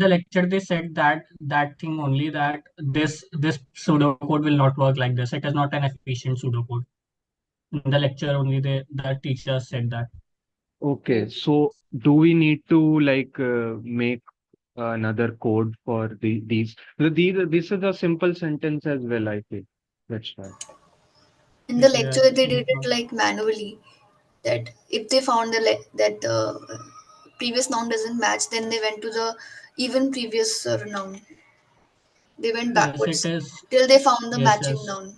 lecture they said that thing only, that this pseudocode will not work like this. It is not an efficient pseudocode. In the lecture only the teacher said that.
Okay, so do we need to make another code for these? This is a simple sentence as well, I feel. That's right.
In the lecture, they did it like manually. That if they found that the previous noun doesn't match, then they went to the even previous noun. They went
Yes, it
backwards
is.
till they found the
Yes,
matching
yes.
noun.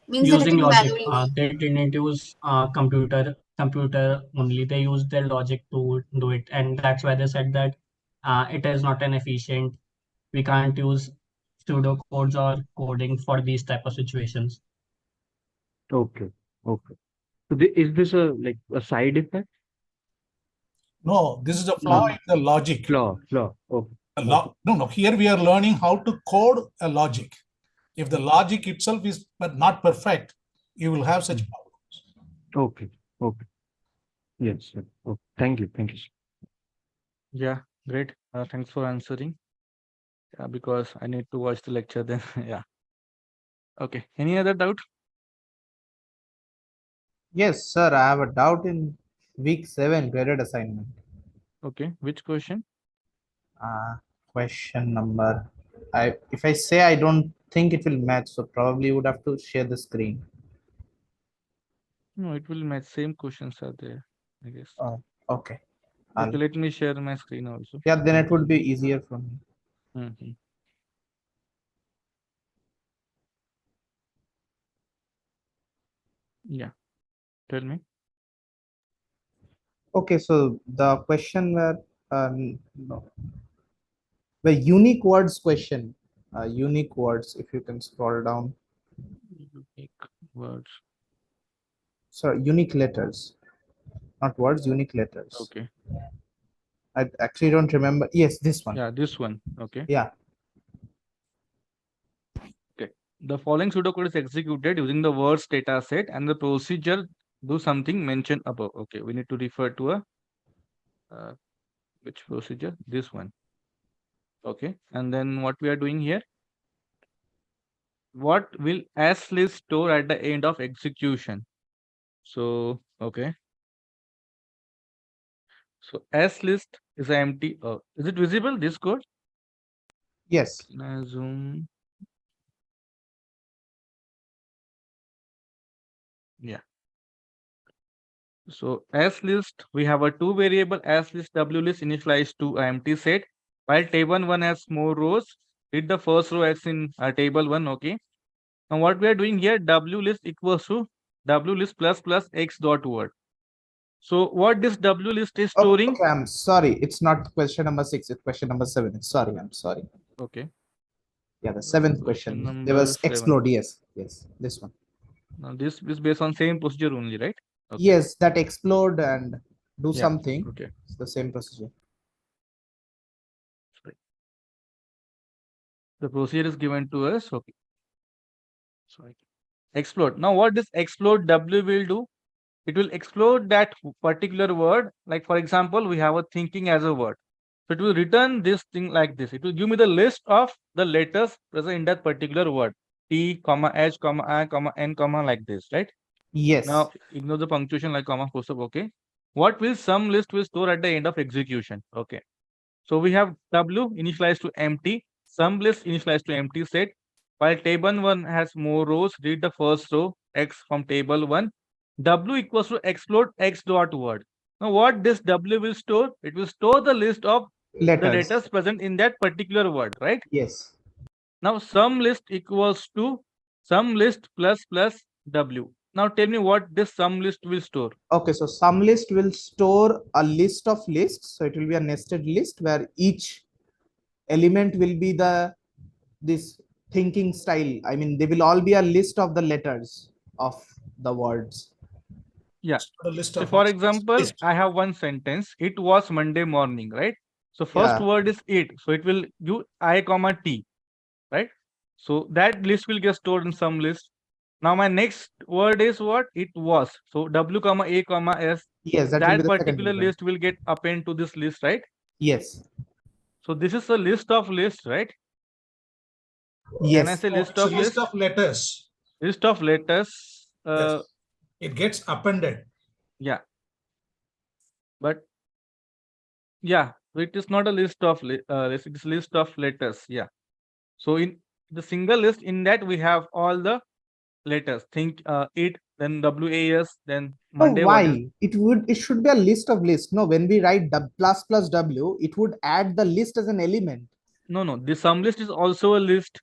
Means they did
Using
it
logic.
manually.
They didn't use computer only. They used their logic to do it, and that's why they said that it is not an efficient. We can't use pseudocodes or coding for these type of situations.
Okay. Okay. So is this a side effect?
No, this is a flaw in the logic.
Flaw. Okay.
No. Here we are learning how to code a logic. If the logic itself is not perfect, you will have such problems.
Okay. Yes, sir. Okay. Thank you. Sir.
Yeah, great. Thanks for answering. Yeah, because I need to watch the lecture then. Yeah. Okay. Any other doubt?
Yes, sir. I have a doubt in week 7 graded assignment.
Okay. Which question?
Question number. If I say I don't think it will match, so probably you would have to share the screen.
No, it will match. Same questions are there, I guess.
Oh, okay.
Okay, let me share my screen also.
Yeah, then it would be easier for me.
Yeah, tell me.
Okay, so the question were no, the unique words question. Unique words. If you can scroll down.
Unique words.
Sorry, unique letters, not words. Unique letters.
Okay.
I actually don't remember. Yes, this one.
Yeah, this one. Okay.
Yeah.
Okay. The following pseudocode is executed using the words data set and the procedure do something mentioned above. Okay, we need to refer to a which procedure? This one. Okay, and then what we are doing here? what will S list store at the end of execution? So, okay. So S list is empty. Is it visible, this code?
Yes.
Can I zoom? Yeah. So S list, we have a two variable S list W list initialized to empty set. While table 1 has more rows, read the first row as in table 1. Okay. Now what we are doing here, W list equals to W list plus plus X dot word. So what this W list is storing?
Okay, I'm sorry. It's not question number 6. It's question number 7. Sorry, I'm sorry.
Okay.
Yeah, the seventh question. There
Number
was
7.
explode. Yes, yes, this one.
Now this is based on same procedure only, right? Okay.
Yes, that explode and do
Yeah,
something.
okay.
It's the same procedure.
The procedure is given to us. Okay. Sorry. Explode. Now what this explode W will do? It will explode that particular word. Like for example, we have a thinking as a word. So it will return this thing like this. It will give me the list of the letters present in that particular word. T, comma, H, comma, I, comma, N, comma, like this, right?
Yes.
Now ignore the punctuation like comma, full stop. Okay. What will some list will store at the end of execution? Okay. So we have W initialized to empty, some list initialized to empty set. While table 1 has more rows, read the first row X from table 1. W equals to explode X dot word. Now what this W will store? It will store the list of the letters present in that particular word, right?
Yes.
Now sum list equals to sum list plus plus W. Now tell me what this sum list will store.
Okay, so sum list will store a list of lists. So it will be a nested list where each element will be this thinking style. I mean, they will all be a list of the letters of the words.
Yeah.
A list
So
of
for example, I have one sentence. It was Monday morning, right? So first word is it. So it will give I comma T, right? So that list will get stored in some list. Now my next word is what? It was. So W comma A comma S.
Yes, that
that particular list will get append to this list, right?
Yes.
So this is a list of lists, right?
Yes.
Can I say list
It's a
of
list of letters.
List of letters.
Yes. It gets appended.
Yeah. But yeah, it is not a list of list. It is list of letters. Yeah. So in the single list, in that we have all the letters. Think it, then WAS, then Monday.
Why? It should be a list of lists. No, when we write plus plus W, it would add the list as an element.
No. The sum list is also a list,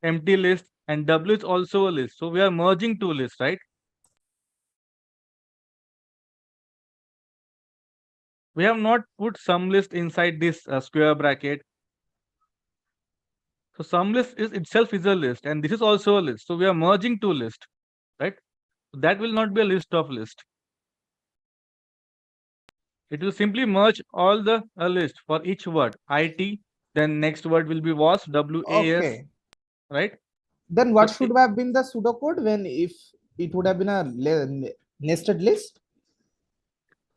empty list, and W is also a list. So we are merging two lists, right? We have not put sum list inside this square bracket. So sum list is itself is a list, and this is also a list. So we are merging two lists, right? That will not be a list of list. It will simply merge all the list for each word. IT, then next word will be was, WAS,
Okay.
right?
Then what should have been the pseudocode when if it would have been a nested list?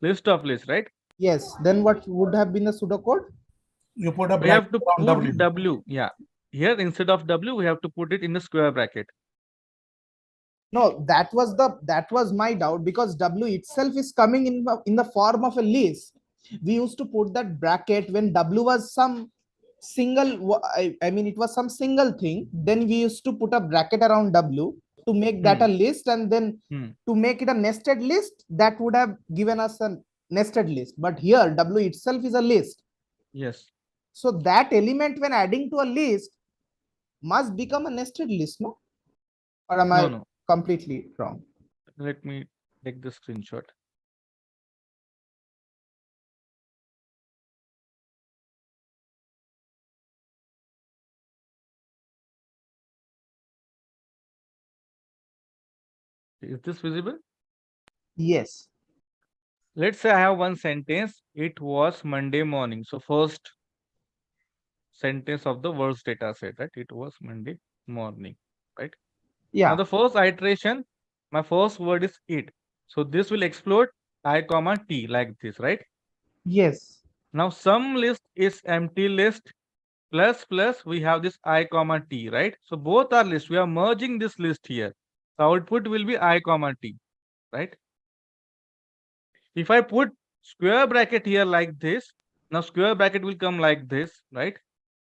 List of lists, right?
Yes. Then what would have been the pseudocode?
You put a
we have to
bracket on
put W. Yeah. Here instead of W, we have to put it in the square bracket.
No, that was my doubt, because W itself is coming in the form of a list. We used to put that bracket when W was some single, I mean it was some single thing, then we used to put a bracket around W to make that a list, and then to make it a nested list, that would have given us a nested list. But here W itself is a list.
Yes.
So that element when adding to a list must become a nested list, no? Or am I completely wrong?
Let me take the screenshot. Is this visible?
Yes.
Let's say I have one sentence. It was Monday morning. So first sentence of the words data set, right? It was Monday morning, right?
Yeah.
Now the first iteration, my first word is it. So this will explode I comma T like this, right?
Yes.
Now sum list is empty list. plus plus we have this I comma t, right? So both are list. We are merging this list here. The output will be I comma t, right? If I put square bracket here like this, now square bracket will come like this, right?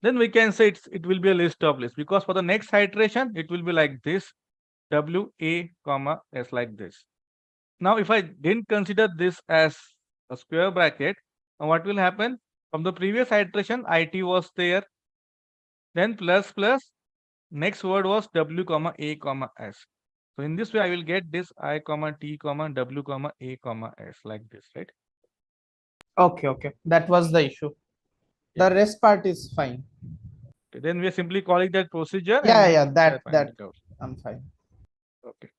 Then we can say it will be a list of lists, because for the next iteration it will be like this, W A comma S, like this. Now if I didn't consider this as a square bracket, what will happen? From the previous iteration IT was there, then plus plus, next word was W comma A comma S. So in this way I will get this I comma T comma W comma A comma S, like this, right?
Okay, that was the issue.
Yeah.
The rest part is fine.
Okay, then we are simply calling that procedure.
Yeah,
and we are finding
that
it out.
I'm fine.
Okay.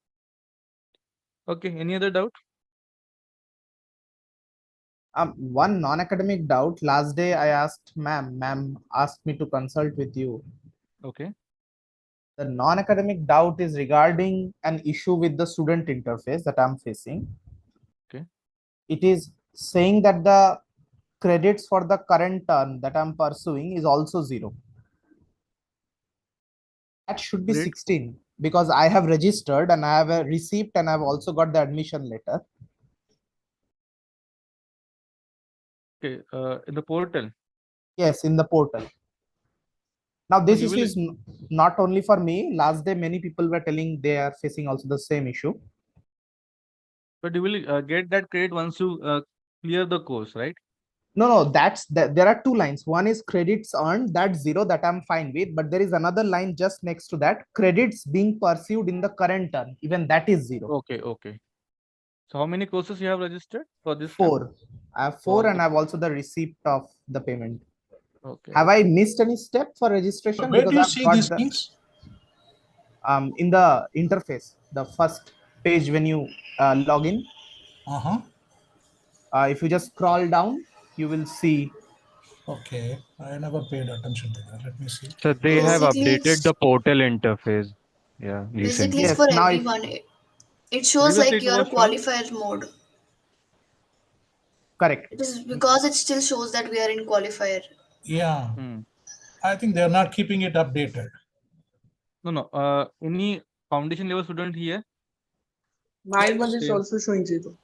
Okay, any other doubt?
One non-academic doubt. Last day I asked ma'am asked me to consult with you.
Okay.
The non-academic doubt is regarding an issue with the student interface that I'm facing.
Okay.
It is saying that the credits for the current term that I'm pursuing is also 0. That should be
Great.
16 because I have registered and I have a receipt and I've also got the admission letter.
Okay, in the portal.
Yes, in the portal. Now this
you
issue
will-
is not only for me. Last day many people were telling they are facing also the same issue.
But you will get that credit once you clear the course, right?
No, there are two lines. One is credits earned, that's 0, that I'm fine with, but there is another line just next to that, credits being pursued in the current term, even that is 0.
Okay. So how many courses you have registered for this term?
4. I have 4 and I have also the receipt of the payment.
Okay.
Have I missed any step for registration?
Where do you
I've
see
got
these
the,
things?
in the interface, the first page when you log in. If you just scroll down, you will see.
Okay, I never paid attention to that. Let me see.
So they have
Basically,
updated the portal interface. Yeah,
basically
recently.
it's
Yes,
for
now
everyone. It shows
Previously
like
it
your
was shown.
qualifier mode.
Correct.
It is because it still shows that we are in qualifier.
Yeah, I think they're not keeping it updated.
No. Any foundation level student here?
Mine one is also showing 0.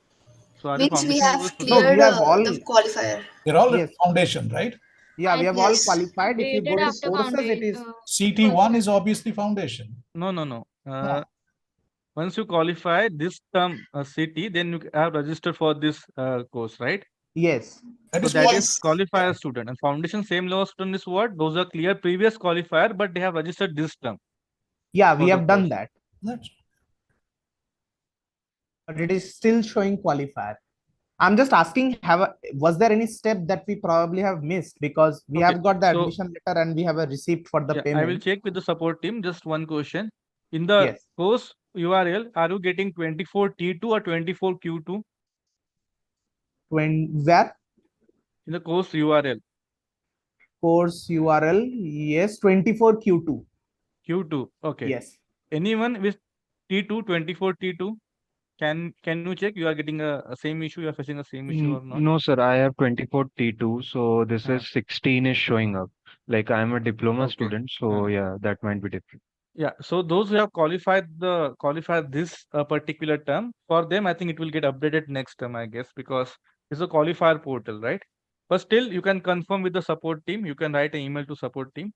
So are you
Means we
foundation level
have
student?
No, we
cleared
have all.
the qualifier.
They're all
Yes.
at foundation, right?
Yeah, we have all
Yes.
qualified. If you go
Updated
to
after
courses, it is
CT1 is obviously foundation.
No. Once you qualify this term city, then you have registered for this course, right?
yes.
That
So
is
that
what-
is qualifier student, and foundation same level student is what? Those are clear previous qualifier, but they have registered this term.
Yeah, we
for the
have done
course.
that,
That's
but it is still showing qualifier. I'm just asking, was there any step that we probably have missed because we
Okay,
have got the
so-
admission letter and we have a receipt for the
Yeah,
payment?
I will check with the support team. Just one question. In the
Yes.
course URL, are you getting 24T2 or 24Q2?
Where?
In the course URL.
Course URL, yes, 24Q2.
Q2. Okay.
Yes.
Anyone with T2, 24T2? Can you check you are getting a same issue, you are facing the same issue or not?
No, sir, I have 24T2, so this
Ah.
is 16 is showing up. Like I'm a diploma
Okay.
student, so yeah, that might be different.
Yeah, so those who have qualified this particular term, for them I think it will get updated next term, I guess, because it's a qualifier portal, right? But still you can confirm with the support team. You can write an email to support team.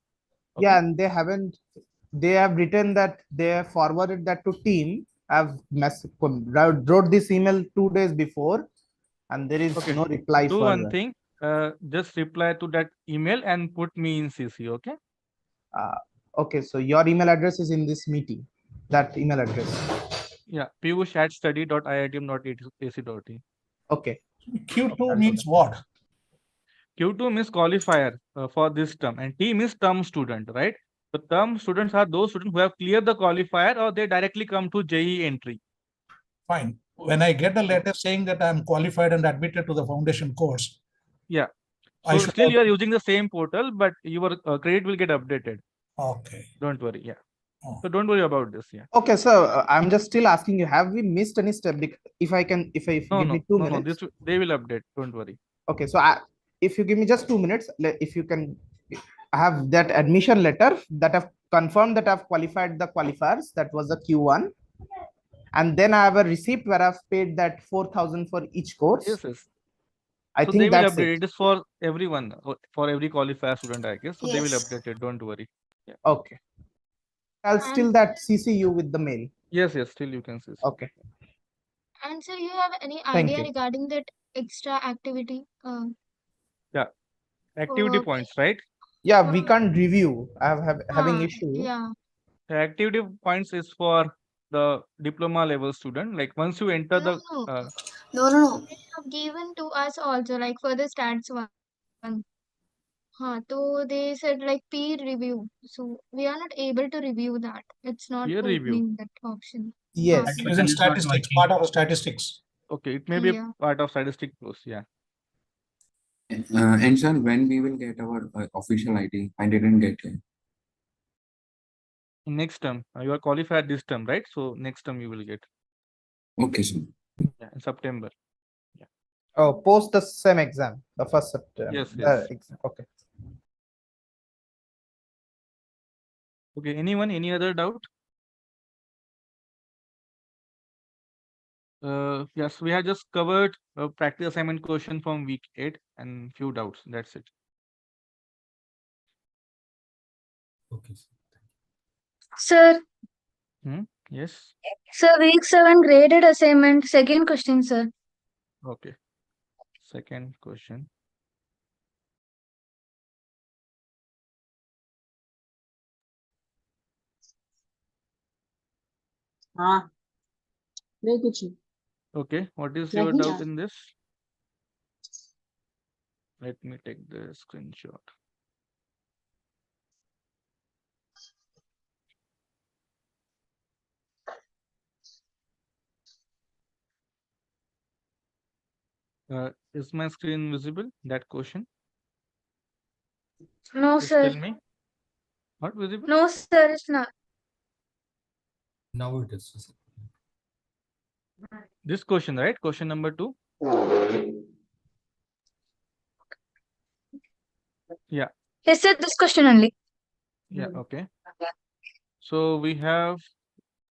Okay?
Yeah, and they have written that they have forwarded that to team. I've wrote this email 2 days before and there is
Okay.
no reply
Do
further.
one thing, just reply to that email and put me in CC, okay?
Okay, so your email address is in this meeting, that email address.
Yeah, piyush@study.iitm.ac.in.
Okay.
Q2 means what?
Q2 means qualifier for this term, and T means term student, right? The term students are those students who have cleared the qualifier or they directly come to JEE entry.
Fine. When I get a letter saying that I'm qualified and admitted to the foundation course.
Yeah.
I
So
should
still
have-
you are using the same portal, but your credit will get updated.
Okay.
Don't worry. Yeah.
Oh.
So don't worry about this. Yeah.
Okay, so I'm just still asking you, have we missed any step? If I
No,
give
no,
me 2
no,
minutes.
they will update. Don't worry.
Okay, so if you give me just 2 minutes, if you can I have that admission letter that I've confirmed that I've qualified the qualifiers. That was the Q1. And then I have a receipt where I've paid that 4,000 for each course.
Yes, yes.
I
So
think
they will
that's
update.
it.
It is for everyone, for every qualifier student, I guess. So they will
Yes.
update it. Don't worry. Yeah.
Okay. I'll still that CC you with the mail.
Yes, yes. Still you can see.
Okay.
And sir, you have any
Thank
idea
you.
regarding that extra activity?
Yeah. Activity
Okay.
points, right?
Yeah, we can't review. Having issue.
Yeah.
The activity points is for the diploma level student. Like once you enter
No,
the
no.
No.
They have given to us also, like for the stats one. So they said like peer review. So we are not able to review that. It's not
peer review.
opening that option.
Yes.
It is in statistics, part of statistics.
Okay, it may be
Yeah.
part of statistic course. Yeah.
And sir, when we will get our official ID? I didn't get it.
Next term, you are qualified this term, right? So next term you will get.
Okay, sir.
Yeah, in September.
Oh, post the SEM exam, the first September.
Yes, yes.
Exam. Okay.
Okay, anyone, any other doubt? Yes, we have just covered a practice assignment question from week 8 and few doubts. That's it.
Okay,
Sir,
Yes.
sir, week 7 graded assignment, second question, sir.
Okay. Second question.
नहीं कुछ नहीं
Okay, what is your
नहीं
doubt in this? Let me take the screenshot. Is my screen visible? That question?
No,
Just
sir.
tell me. Not visible?
No, sir, it's not.
now it is.
This question, right? Question number 2. Yeah.
Yes, sir, this question only.
Yeah. Okay. So we have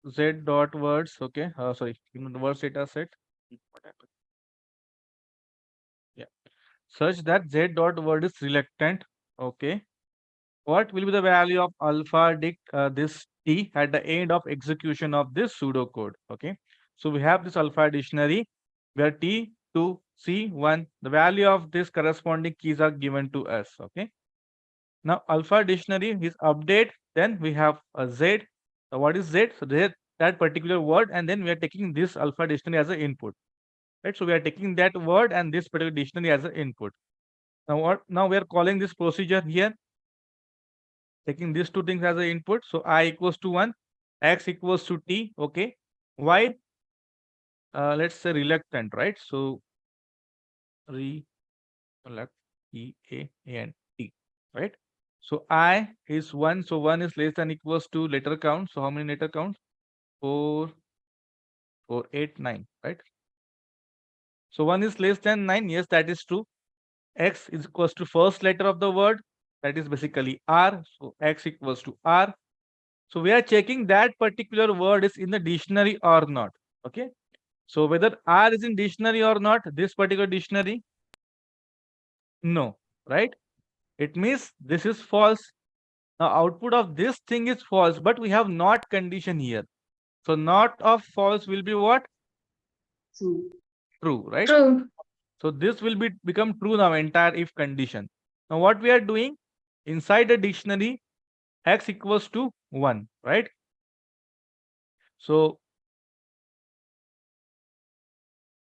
z dot words. Okay. Sorry. The words data set. What happened? Yeah. Such that z dot word is reluctant. Okay. What will be the value of alpha dict this t at the end of execution of this pseudocode? Okay. So we have this alpha dictionary where t2 c1 the value of this corresponding keys are given to us. Okay. Now alpha dictionary is update. Then we have a z. So what is z? So that particular word, and then we are taking this alpha dictionary as an input. Right. So we are taking that word and this particular dictionary as an input. Now what? Now we are calling this procedure here. Taking these two things as an input. So I equals to 1, x equals to t. Okay. Y, let's say reluctant, right? So reluctant, E-A-N-T, right? So I is 1. So 1 is less than equals to letter count. So how many letter counts? 4, 4, 8, 9, right? So 1 is less than 9. Yes, that is true. X is equals to first letter of the word. That is basically R. So X equals to R. So we are checking that particular word is in the dictionary or not. Okay. So whether R is in dictionary or not, this particular dictionary, no, right? It means this is false. Now output of this thing is false, but we have not condition here. So not of false will be what?
true
True, right?
True.
So this will become true now, entire if condition. Now what we are doing inside the dictionary, x equals to 1, right? So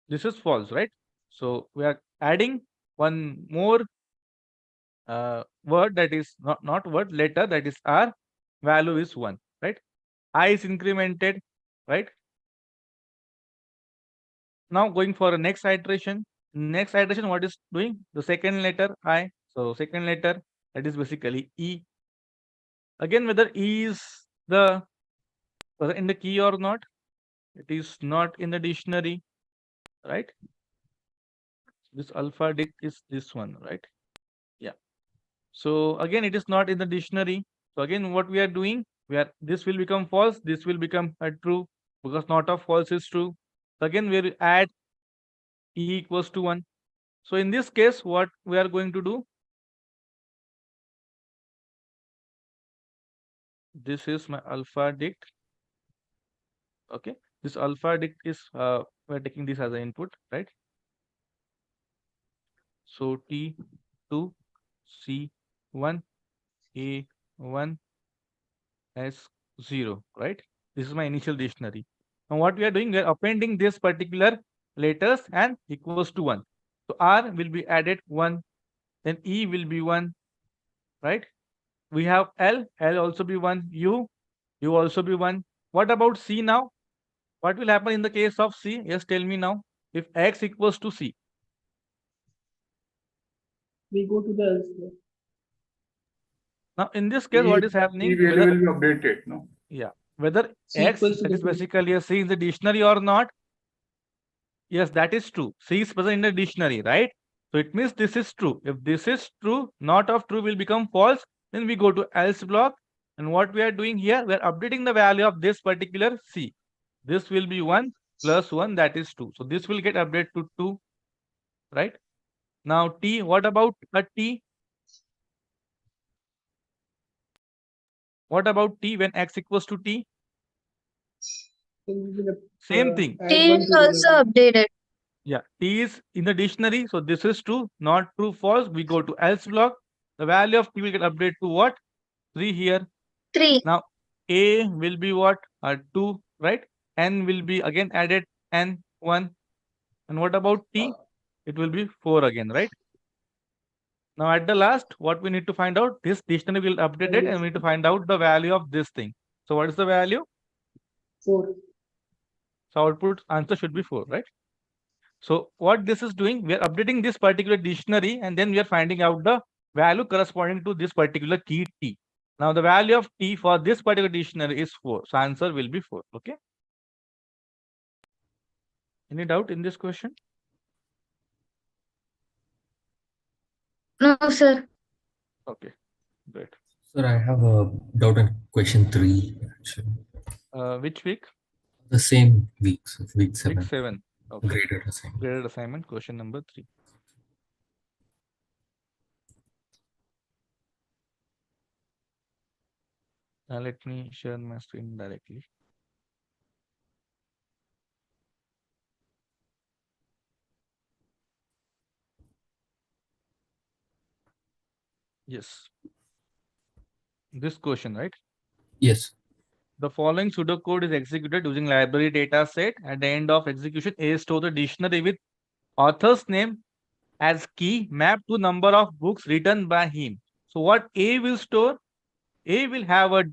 this is false, right? So we are adding one more word, that is not word, letter, that is R. Value is 1, right? I is incremented, right? Now going for a next iteration. Next iteration, what is doing? The second letter I. So second letter, that is basically E. Again, whether E is the in the key or not, it is not in the dictionary, right? This alpha dict is this one, right? Yeah. So again, it is not in the dictionary. So again, what we are doing, this will become false, this will become true, because not of false is true. So again, we will add e equals to 1. So in this case, what we are going to do, this is my alpha dict. Okay, this alpha dict is we're taking this as an input, right? So T2 C1 A1 S0, right? This is my initial dictionary. Now what we are doing, we are appending this particular letters and equals to 1. So R will be added 1, then E will be 1, right? We have L also be 1, U also be 1. What about C now? What will happen in the case of C? Yes, tell me now. If X equals to C.
We go to the else.
Now in this case, what is happening?
E value will be updated, no?
Yeah, whether
C
X
equals to
that
the
is basically a C in the dictionary or not. Yes, that is true. C is present in the dictionary, right? So it means this is true. If this is true, not of true will become false. Then we go to else block. And what we are doing here, we are updating the value of this particular C. This will be 1 plus 1, that is 2. So this will get updated to 2, right? Now T, what about a T? What about T when X equals to T? Same thing.
T is also updated.
Yeah, T is in the dictionary. So this is true, not true, false. We go to else block. The value of T will get updated to what? 3 here.
3.
Now A will be what? 2, right? N will be again added N 1. And what about T? It will be 4 again, right? Now at the last, what we need to find out, this dictionary will update it and we need to find out the value of this thing. So what is the value?
4.
So output answer should be 4, right? So what this is doing, we are updating this particular dictionary and then we are finding out the value corresponding to this particular key T. Now the value of T for this particular dictionary is 4. So answer will be 4. Okay. Any doubt in this question?
No, sir.
Okay, great.
Sir, I have a doubt on question 3. Actually.
Which week?
The same week, so week 7.
Week 7. Okay.
Graded assignment.
Graded assignment, question number 3. Now let me share my screen directly. Yes. This question, right?
Yes.
The following pseudocode is executed using library data set. At the end of execution, A stores the dictionary with author's name as key mapped to number of books written by him. So what A will store? A will have a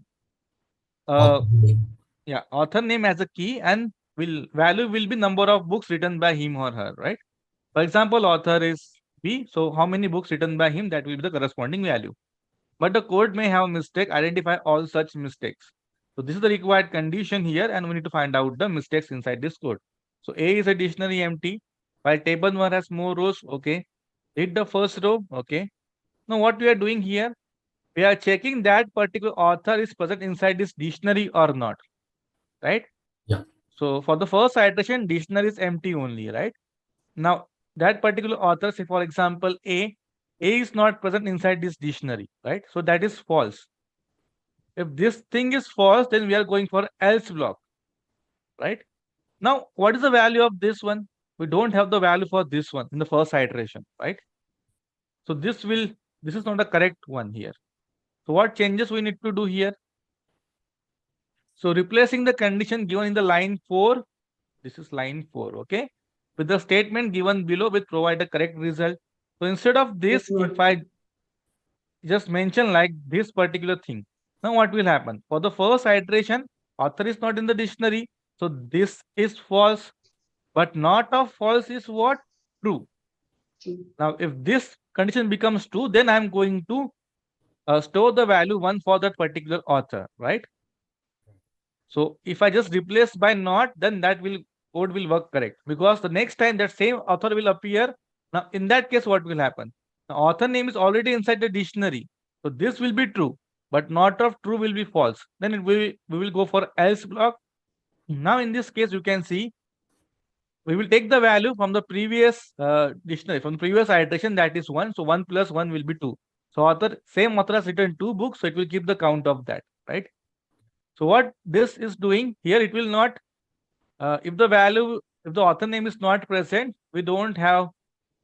author name as a key and value will be number of books written by him or her, right? For example, author is B. So how many books written by him, that will be the corresponding value. But the code may have a mistake. Identify all such mistakes. So this is the required condition here and we need to find out the mistakes inside this code. So A is a dictionary empty, while table 1 has more rows. Okay. Read the first row. Okay. Now what we are doing here, we are checking that particular author is present inside this dictionary or not, right?
Yeah.
So for the first iteration, dictionary is empty only, right? Now that particular author, say for example, A is not present inside this dictionary, right? So that is false. If this thing is false, then we are going for else block, right? Now, what is the value of this one? We don't have the value for this one in the first iteration, right? So this is not the correct one here. So what changes we need to do here? So replacing the condition given in the line 4, this is line 4, okay? With the statement given below will provide the correct result. So instead of this, if I just mention like this particular thing, now what will happen? For the first iteration, author is not in the dictionary. So this is false, but not of false is what? True. Now, if this condition becomes true, then I'm going to store the value 1 for that particular author, right? So if I just replace by not, then that code will work correct, because the next time that same author will appear. Now in that case, what will happen? The author name is already inside the dictionary. So this will be true, but not of true will be false. Then we will go for else block. Now in this case, you can see we will take the value from the previous dictionary, from the previous iteration, that is 1. So 1 plus 1 will be 2. So same author has written 2 books, so it will keep the count of that, right? So what this is doing here, it will not, if the author name is not present, we don't have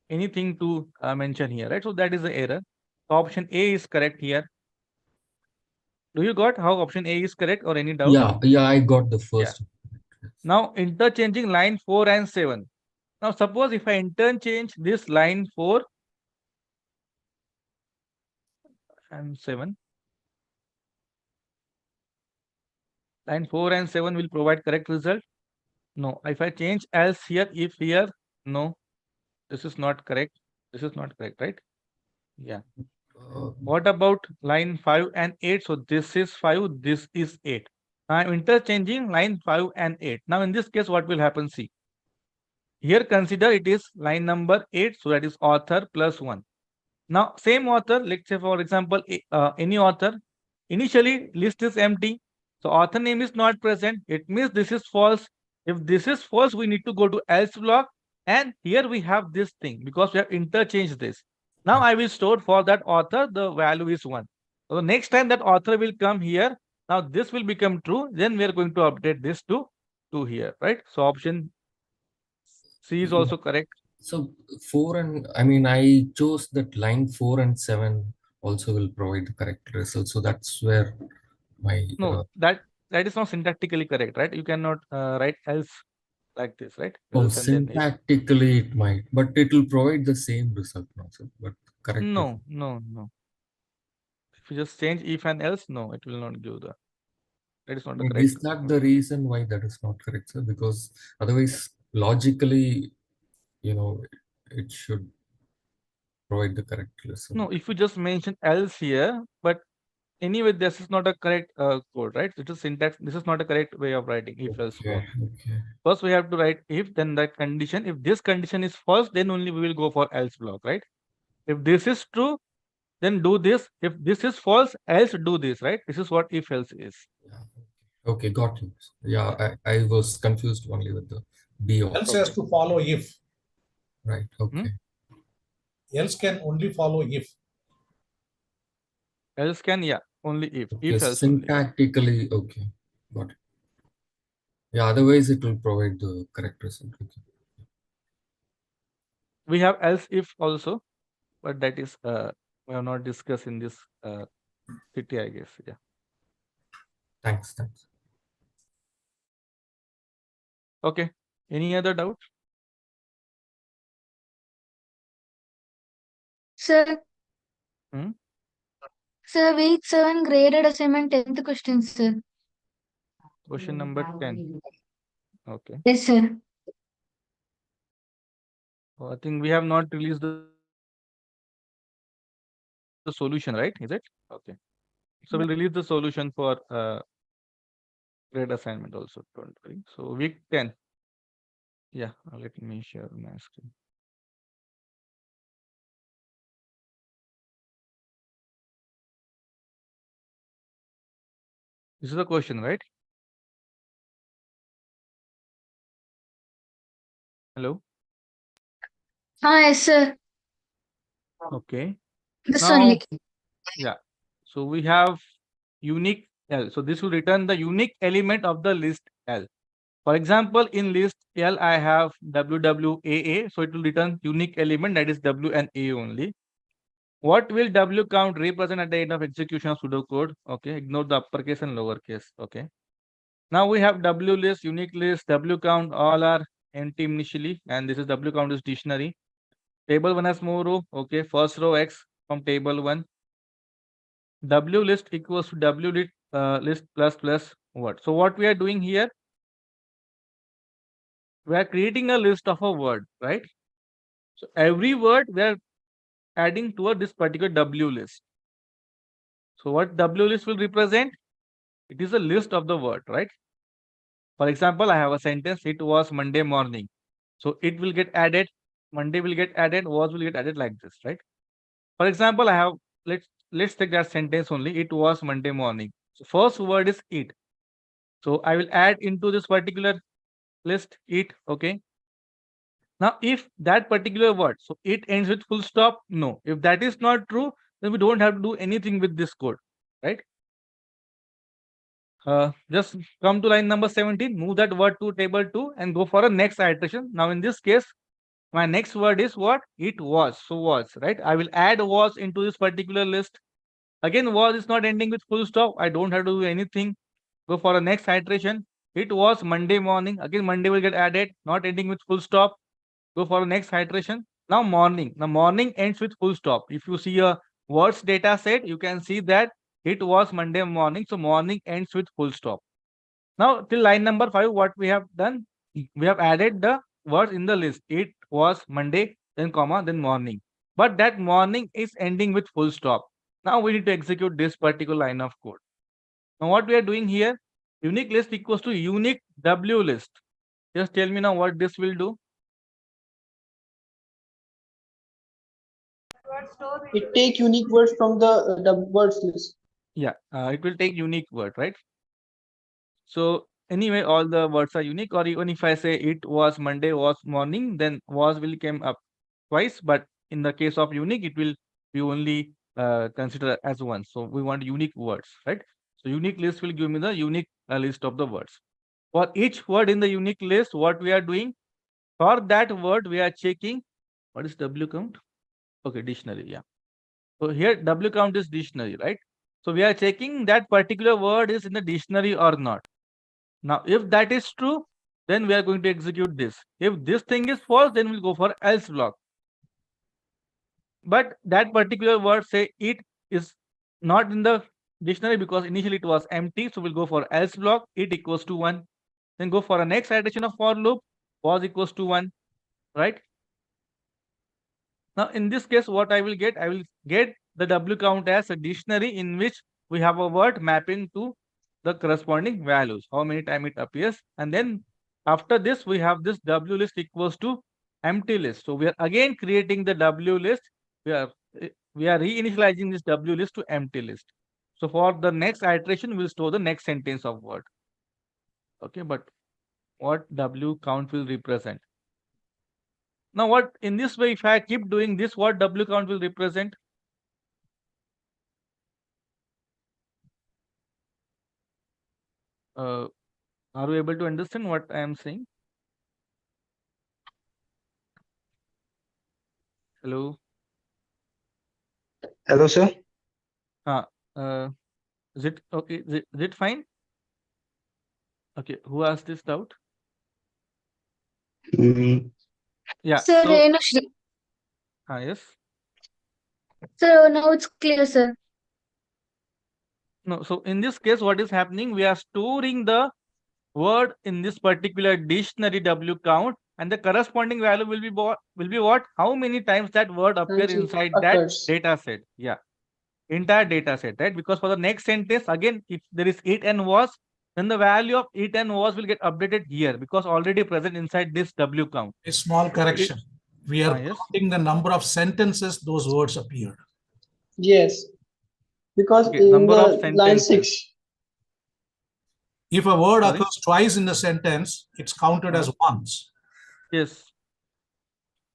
anything to mention here, right? So that is the error. So option A is correct here. Do you got how option A is correct or any doubt?
Yeah, I got the first.
Yeah. Now interchanging line 4 and 7. Now suppose if I interchange this line 4 and 7. Line 4 and 7 will provide correct result. No. If I change else here, if here, no. This is not correct. This is not correct, right? Yeah. What about line 5 and 8? So this is 5, this is 8. I'm interchanging line 5 and 8. Now in this case, what will happen? See. Here consider it is line number 8. So that is author plus 1. Now same author, let's say for example, any author. Initially list is empty. So author name is not present. It means this is false. If this is false, we need to go to else block. And here we have this thing because we have interchanged this. Now I will store for that author, the value is 1. So the next time that author will come here, now this will become true. Then we are going to update this to 2 here, right? So option C is also correct.
So 4 and I chose that line 4 and 7 also will provide the correct result. So that's where my
no that is not syntactically correct, right? You cannot write else like this, right?
syntactically it might, but it will provide the same result also. But correct.
No. If you just change if and else, no, it will not give the. That is not the correct.
Is that the reason why that is not correct, sir? Because otherwise, logically, it should provide the correct result.
No, if you just mention else here, but anyway, this is not a correct code, right? It is syntax. This is not a correct way of writing if else code.
Okay.
First, we have to write if, then that condition. If this condition is false, then only we will go for else block, right? If this is true, then do this. If this is false, else do this, right? This is what if else is.
Okay, got you. Yeah, I was confused only with the B.
Else has to follow if.
Right. Okay.
Else can only follow if.
Else can, yeah, only if.
Okay,
If else
syntactically, only. Okay, got it. Yeah, otherwise it will provide the correct result. Okay.
We have else if also, but that is we have not discussed in this city, I guess. Yeah.
Thanks.
Okay. Any other doubt?
Sir. Sir, week 7 graded assignment 10th question, sir.
Question number 10. Okay.
Yes, sir.
Oh, I think we have not released the solution, right? Is it? Okay. So we'll release the solution for grade assignment also. Don't worry. So week 10. Yeah, let me share my screen. This is the question, right? Hello?
Yes, sir.
Okay.
This
now,
only.
Yeah. So we have unique L. So this will return the unique element of the list L. For example, in list L, I have WWAA. So it will return unique element, that is W and A only. What will W count represent at the end of execution of pseudocode? Okay, ignore the uppercase and lowercase. Okay. Now we have W list, unique list, W count, all are empty initially, and this is W count is dictionary. Table 1 has more row. Okay, first row X from table 1. W list equals to W list plus word. So what we are doing here, we are creating a list of a word, right? So every word we are adding toward this particular W list. So what W list will represent? It is a list of the word, right? For example, I have a sentence, it was Monday morning. So it will get added, Monday will get added, was will get added like this, right? For example, I have let's take that sentence only. It was Monday morning. So first word is it. So I will add into this particular list it. Okay. Now, if that particular word, so it ends with full stop, no. If that is not true, then we don't have to do anything with this code, right? Just come to line number 17, move that word to table 2 and go for a next iteration. Now, in this case, my next word is what? It was. So, was, right? I will add was into this particular list. Again, was is not ending with full stop. I don't have to do anything. Go for a next iteration. It was Monday morning. Again, Monday will get added, not ending with full stop. Go for the next iteration. Now morning. Now morning ends with full stop. If you see a words data set, you can see that it was Monday morning. So morning ends with full stop. Now till line number 5, what we have done? We have added the words in the list. It was Monday, then comma, then morning. But that morning is ending with full stop. Now we need to execute this particular line of code. Now what we are doing here, unique list equals to unique W list. Just tell me now what this will do.
It take unique words from the words list.
Yeah, it will take unique word, right? So anyway, all the words are unique, or even if I say it was Monday, was morning, then was will come up twice. But in the case of unique, it will be only considered as one. So we want unique words, right? So unique list will give me the unique list of the words. For each word in the unique list, what we are doing, for that word, we are checking what is W count? Okay, dictionary, yeah. So here W count is dictionary, right? So we are checking that particular word is in the dictionary or not. Now, if that is true, then we are going to execute this. If this thing is false, then we'll go for else block. But that particular word, say it is not in the dictionary because initially it was empty. So we'll go for else block, it equals to 1. Then go for a next iteration of for loop, was equals to 1, right? Now, in this case, what I will get the W count as a dictionary in which we have a word mapping to the corresponding values, how many times it appears. And then after this, we have this W list equals to empty list. So we are again creating the W list. We are reinitializing this W list to empty list. So for the next iteration, we'll store the next sentence of word. Okay, but what W count will represent? Now, what in this way, if I keep doing this, what W count will represent? Are you able to understand what I am saying? Hello.
Hello, sir.
Is it okay? Is it fine? Okay. Who asked this doubt? Yeah.
Sir,
So,
Renushri.
yes.
Sir, now it's clear, sir.
No. So in this case, what is happening? We are storing the word in this particular dictionary W count, and the corresponding value will be what? How many times that word appear inside that data set? Yeah. Entire data set, right? Because for the next sentence, again, if there is it and was, then the value of it and was will get updated here because already present inside this W count.
A small correction. We are counting the number of sentences those words appeared.
Yes, because
Okay,
in
number of
the line
sentences.
6.
If a word occurs twice in the sentence, it's counted as once.
Yes.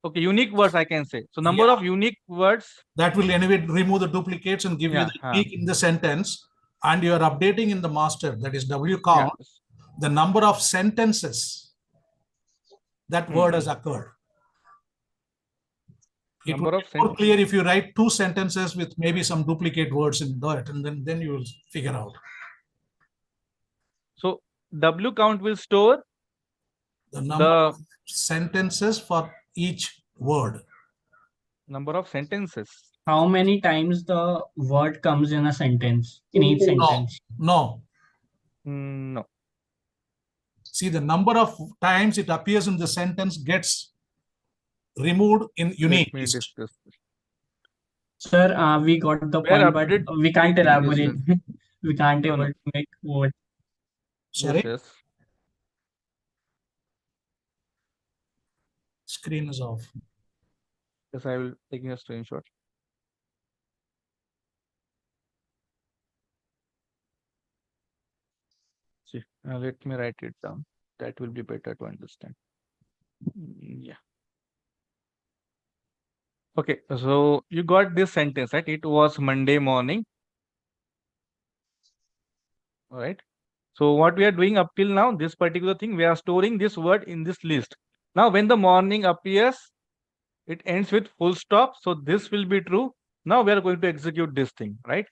Okay, unique words I can say. So number of unique words.
That will anyway remove the duplicates and give you the unique in the sentence. And you are updating in the master, that is W count, the number of sentences that word has occurred. It will be more clear if you write 2 sentences with maybe some duplicate words in that, and then you will figure out.
So W count will store
the number of sentences for each word.
Number of sentences.
How many times the word comes in a sentence, in each sentence?
No.
No.
See, the number of times it appears in the sentence gets removed in unique.
Sir, we got the point, but we can't elaborate. We can't able to make what.
Sorry?
Yes.
Screen is off.
Yes, I will take a screenshot. See, let me write it down. That will be better to understand. Yeah. Okay, so you got this sentence, right? It was Monday morning. All right. So what we are doing up till now, this particular thing, we are storing this word in this list. Now, when the morning appears, it ends with full stop. So this will be true. Now we are going to execute this thing, right?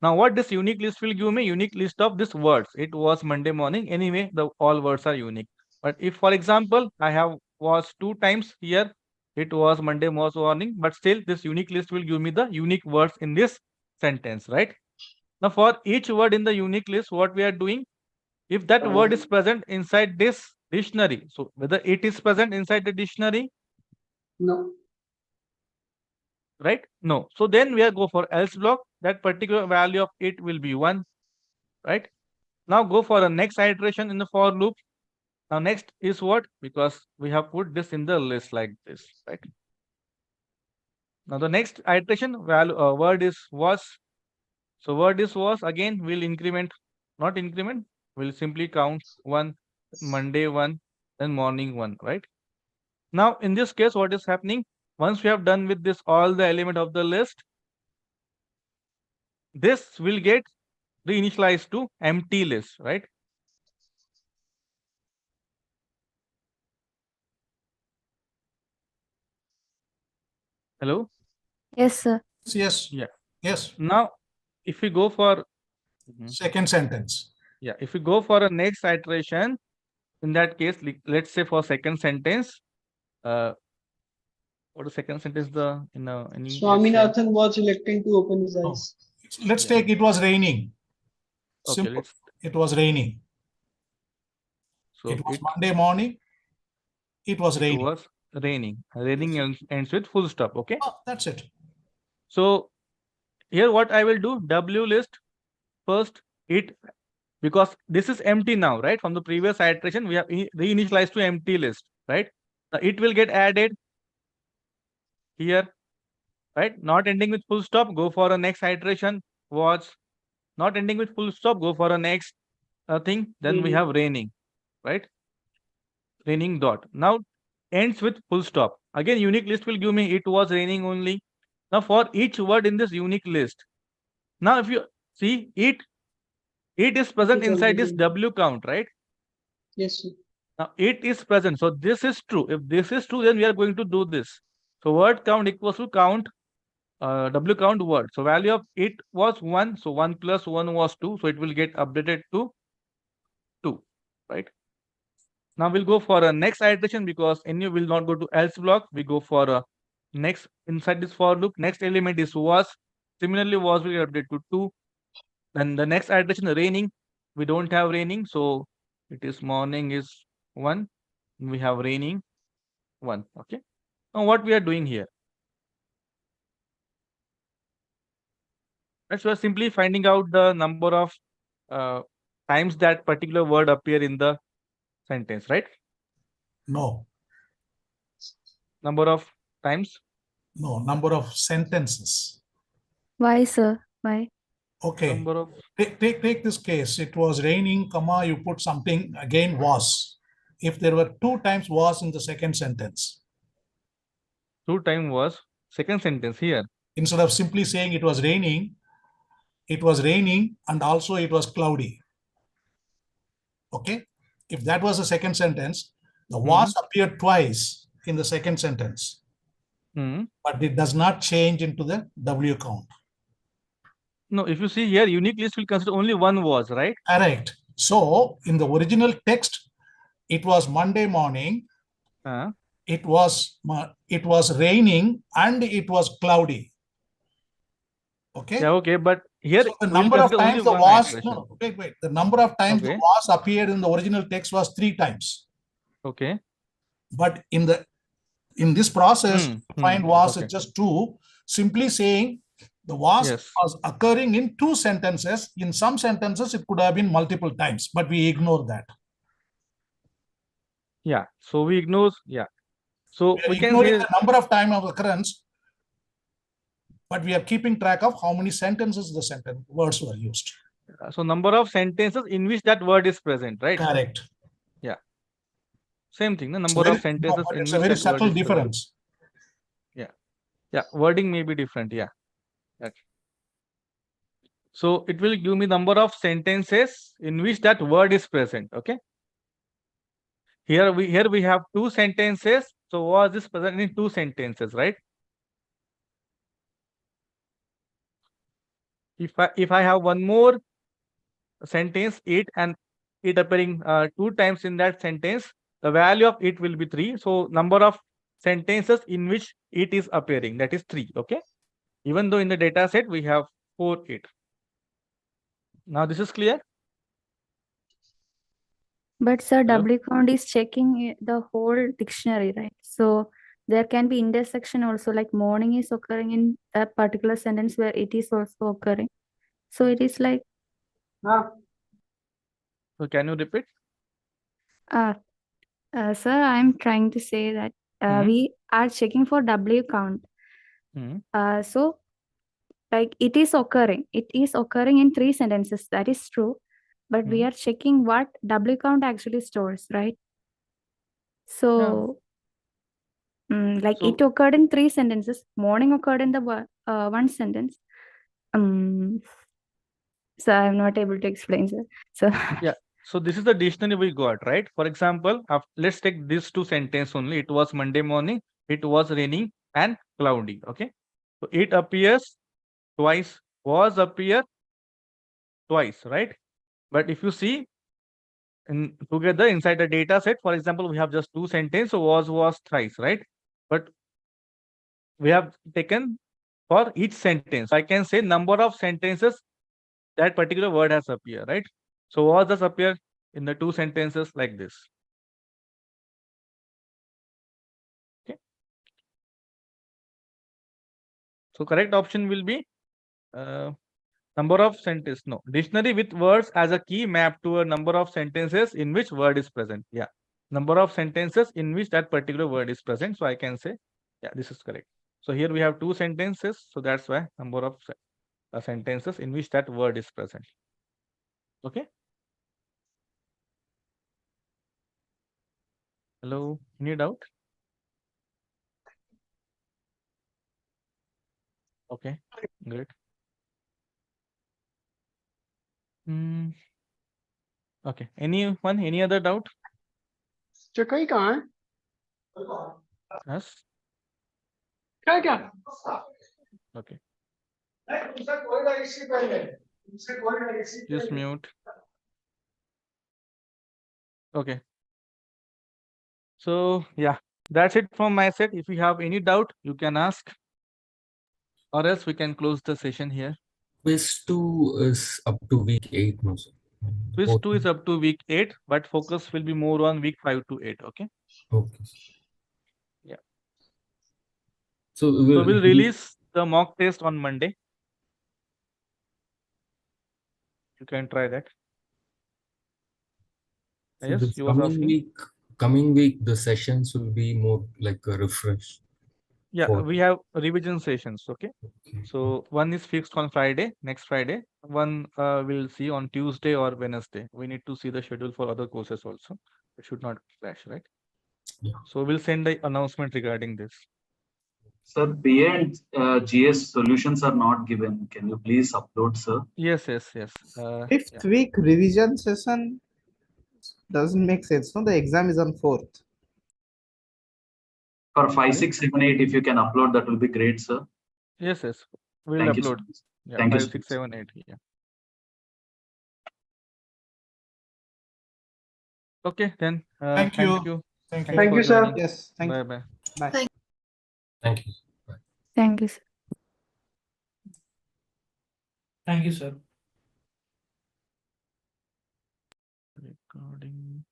Now, what this unique list will give me? Unique list of these words. It was Monday morning. Anyway, the all words are unique. But if, for example, I have was 2 times here, it was Monday morning, but still this unique list will give me the unique words in this sentence, right? Now, for each word in the unique list, what we are doing, if that word is present inside this dictionary, so whether it is present inside the dictionary,
No.
right? No. So then we are go for else block. That particular value of it will be 1, right? Now go for the next iteration in the for loop. Now next is what? Because we have put this in the list like this, right? Now the next iteration value word is was. So word is was, again will increment, not increment, will simply count 1, Monday 1, then morning 1, right? Now in this case, what is happening? Once we have done with this all the element of the list, this will get reinitialized to empty list, right? Hello?
Yes, sir.
Yes.
Yeah.
Yes.
Now, if we go for
second sentence.
Yeah, if we go for a next iteration, in that case, let's say for second sentence, what is second sentence? The in any let's say,
Swaminathan was electing to open his
No.
eyes.
Let's
Yeah.
take it was raining.
Okay,
Simple.
let's.
It was raining.
So
It was Monday morning. It was
it
raining.
was raining. Raining ends with full stop. Okay.
Oh, that's it.
So here, what I will do? W list first. It because this is empty now, right? From the previous iteration, we have reinitialized to empty list, right? Now it will get added here, right? Not ending with full stop. Go for a next iteration. Was not ending with full stop. Go for a next thing. Then we have raining, right? Raining dot. Now ends with full stop. Again, unique list will give me it was raining only. Now for each word in this unique list. Now if you see it is present
It
inside this
already-
W count, right?
Yes, sir.
Now it is present. So this is true. If this is true, then we are going to do this. So word count equals to count W count word. So value of it was 1. So 1 plus 1 was 2. So it will get updated to 2, right? Now we'll go for a next iteration because any will not go to else block. We go for a next inside this for loop. Next element is was. Similarly, was will get updated to 2. Then the next iteration, raining. We don't have raining. So it is morning is 1. We have raining 1. Okay. Now what we are doing here? Right, so we are simply finding out the number of times that particular word appear in the sentence, right?
No.
Number of times?
No, number of sentences.
Why, sir? Why?
Okay.
Number of
Take this case. It was raining, comma, you put something, again was. If there were 2 times was in the second sentence,
2 time was second sentence here.
instead of simply saying it was raining and also it was cloudy. Okay. If that was the second sentence, the was appeared twice in the second sentence, but it does not change into the W count.
No, if you see here, unique list will consider only one was, right?
Correct. So in the original text, it was Monday morning. It was raining and it was cloudy. Okay.
Yeah, okay, but here
so the number of times the was wait. The number of times the was appeared in the original text was 3 times.
Okay.
But in this process, find was is just 2. Simply saying the was occurring in 2 sentences. In some sentences, it could have been multiple times, but we ignore that.
Yeah. So we ignore. Yeah. So
we can ignoring the number of time of occurrence, but we are keeping track of how many sentences the words were used.
So number of sentences in which that word is present, right?
Correct.
Yeah. Same thing. The
It's
number
very,
of sentences
but
in
it's a
which
very
that word
subtle
is present.
difference.
Yeah. Yeah. Wording may be different. Yeah. Okay. So it will give me number of sentences in which that word is present. Okay. Here we have two sentences. So was this present in two sentences, right? If I have one more sentence, it, and it appearing two times in that sentence, the value of it will be 3. So number of sentences in which it is appearing, that is 3. Okay. Even though in the data set we have 4 it. Now this is clear.
But sir,
Hello?
W count is checking the whole dictionary, right? So there can be intersection also, like morning is occurring in a particular sentence where it is also occurring. So it is like,
So can you repeat?
sir, I'm trying to say that we are checking for W count. So like it is occurring in 3 sentences. That is true. But we are checking what W count actually stores, right? So like
So-
it occurred in 3 sentences. Morning occurred in the one sentence. So I'm not able to explain, sir. So
Yeah. So this is the dictionary we got, right? For example, let's take these two sentences only. It was Monday morning, it was raining and cloudy. Okay. So it appears twice, was appear twice, right? But if you see in together inside the data set, for example, we have just two sentences, so was thrice, right? But we have taken for each sentence. I can say number of sentences that particular word has appeared, right? So was does appear in the two sentences like this. Okay. So correct option will be number of sentences. No, dictionary with words as a key map to a number of sentences in which word is present. Yeah, number of sentences in which that particular word is present. So I can say, yeah, this is correct. So here we have two sentences. So that's why number of sentences in which that word is present. Okay. Hello, any doubt? Okay, great. Okay, anyone, any other doubt?
Chakai कहाँ है?
Yes.
क्या?
Okay. Just mute. Okay. So yeah, that's it from my side. If you have any doubt, you can ask, or else we can close the session here.
Quiz 2 is up to week 8 now, sir.
Quiz 2 is up to week 8, but focus will be more on week 5 to 8. Okay.
Okay.
Yeah.
So
we'll release the mock test on Monday. You can try that.
So
Yes,
this
you was asking.
coming week, the sessions will be more like a refresh.
Yeah, we have revision sessions. Okay. So one is fixed on Friday, next Friday. One we'll see on Tuesday or Wednesday. We need to see the schedule for other courses also. It should not clash, right?
Yeah.
So we'll send the announcement regarding this.
Sir, PA and GS solutions are not given. Can you please upload, sir?
Yes.
5th week revision session doesn't make sense. No, the exam is on 4th.
For 5, 6, 7, 8, if you can upload, that will be great, sir.
Yes. We'll
Thank
upload.
You, so
yeah,
Thank
5,
you,
6, 7, 8. Yeah. Okay, then.
Thank you.
Thank
Thank
you,
you, sir.
joining.
Yes, thank you.
Bye.
Bye.
Thank you.
thank you, sir.
Thank you, sir.
Recording.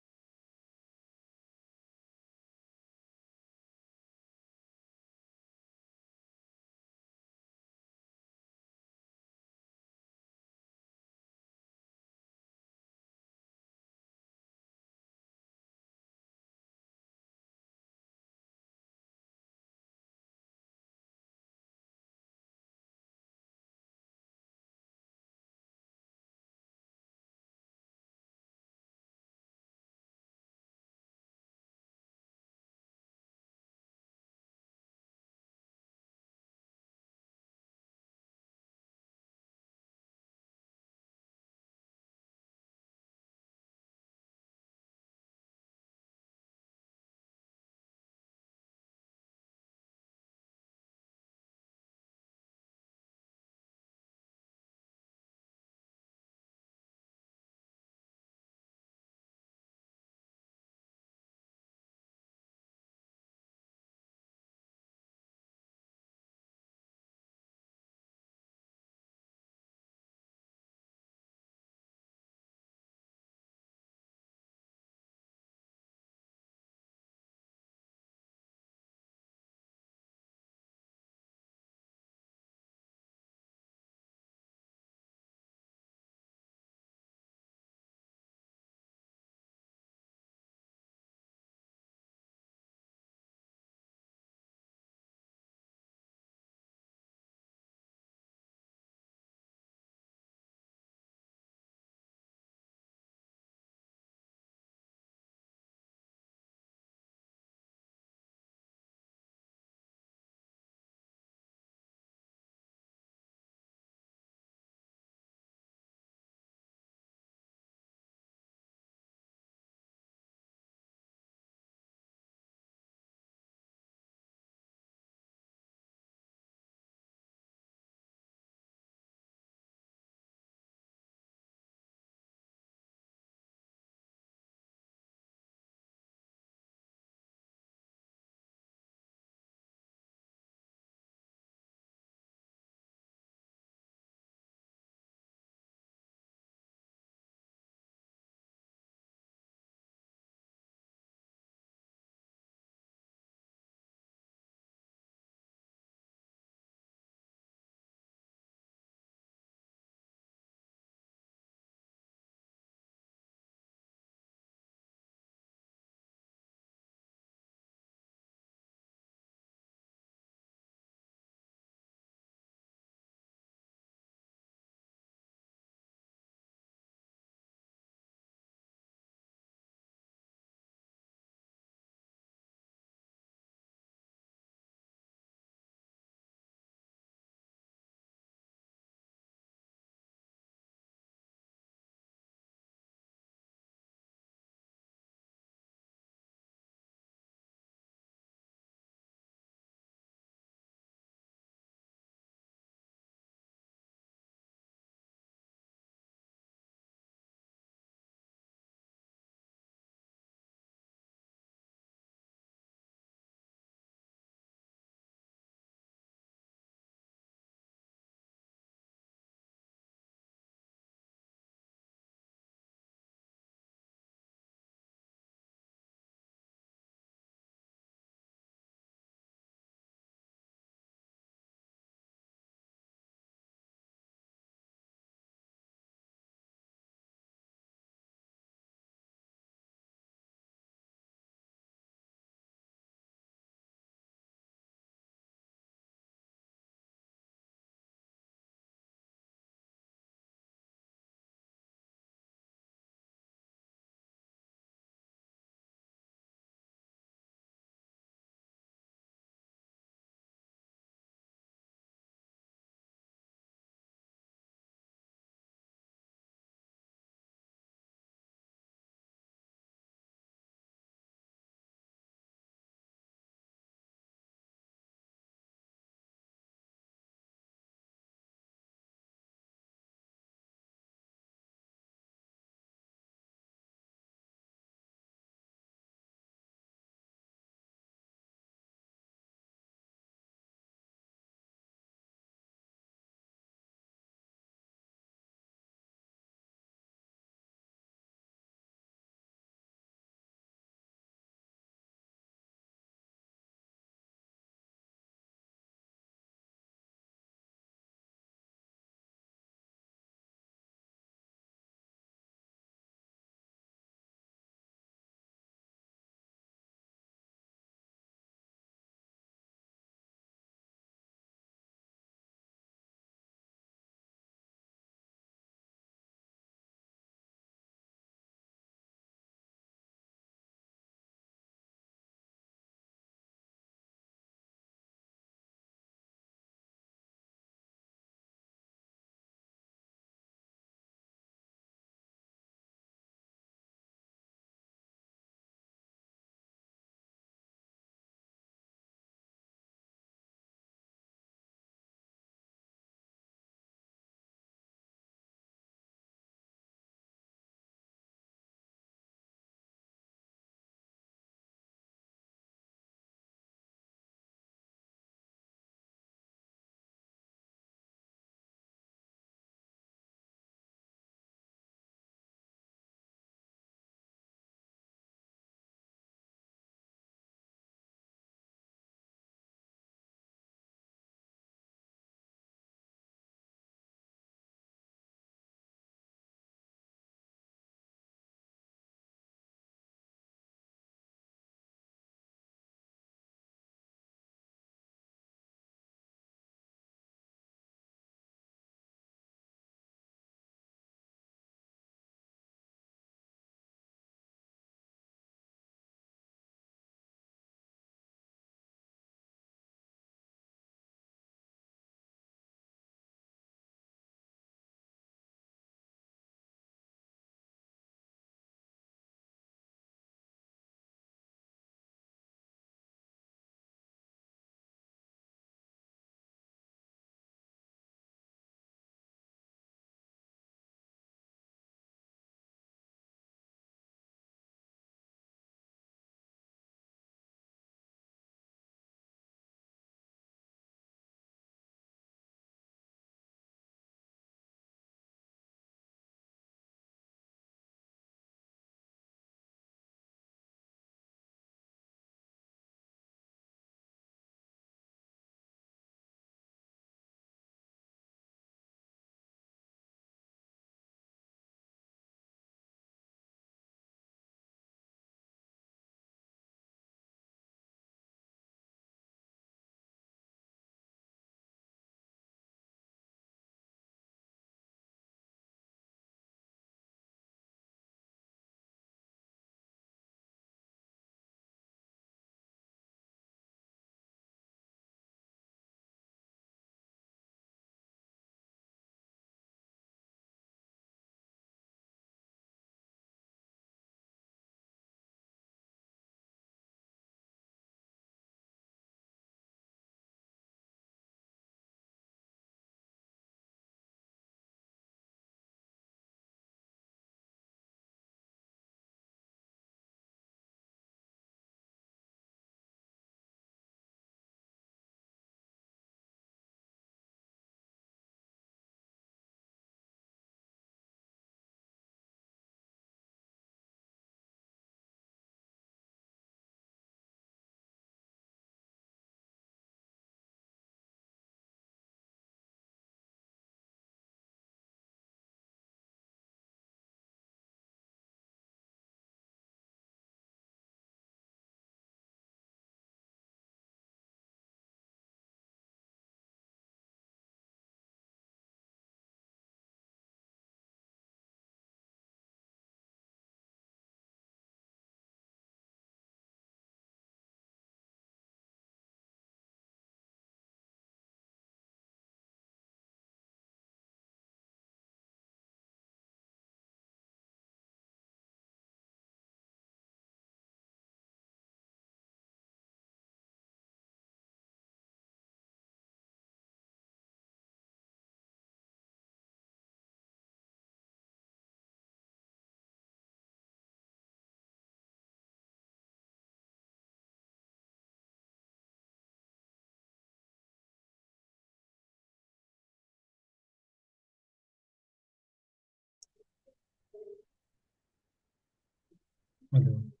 Okay.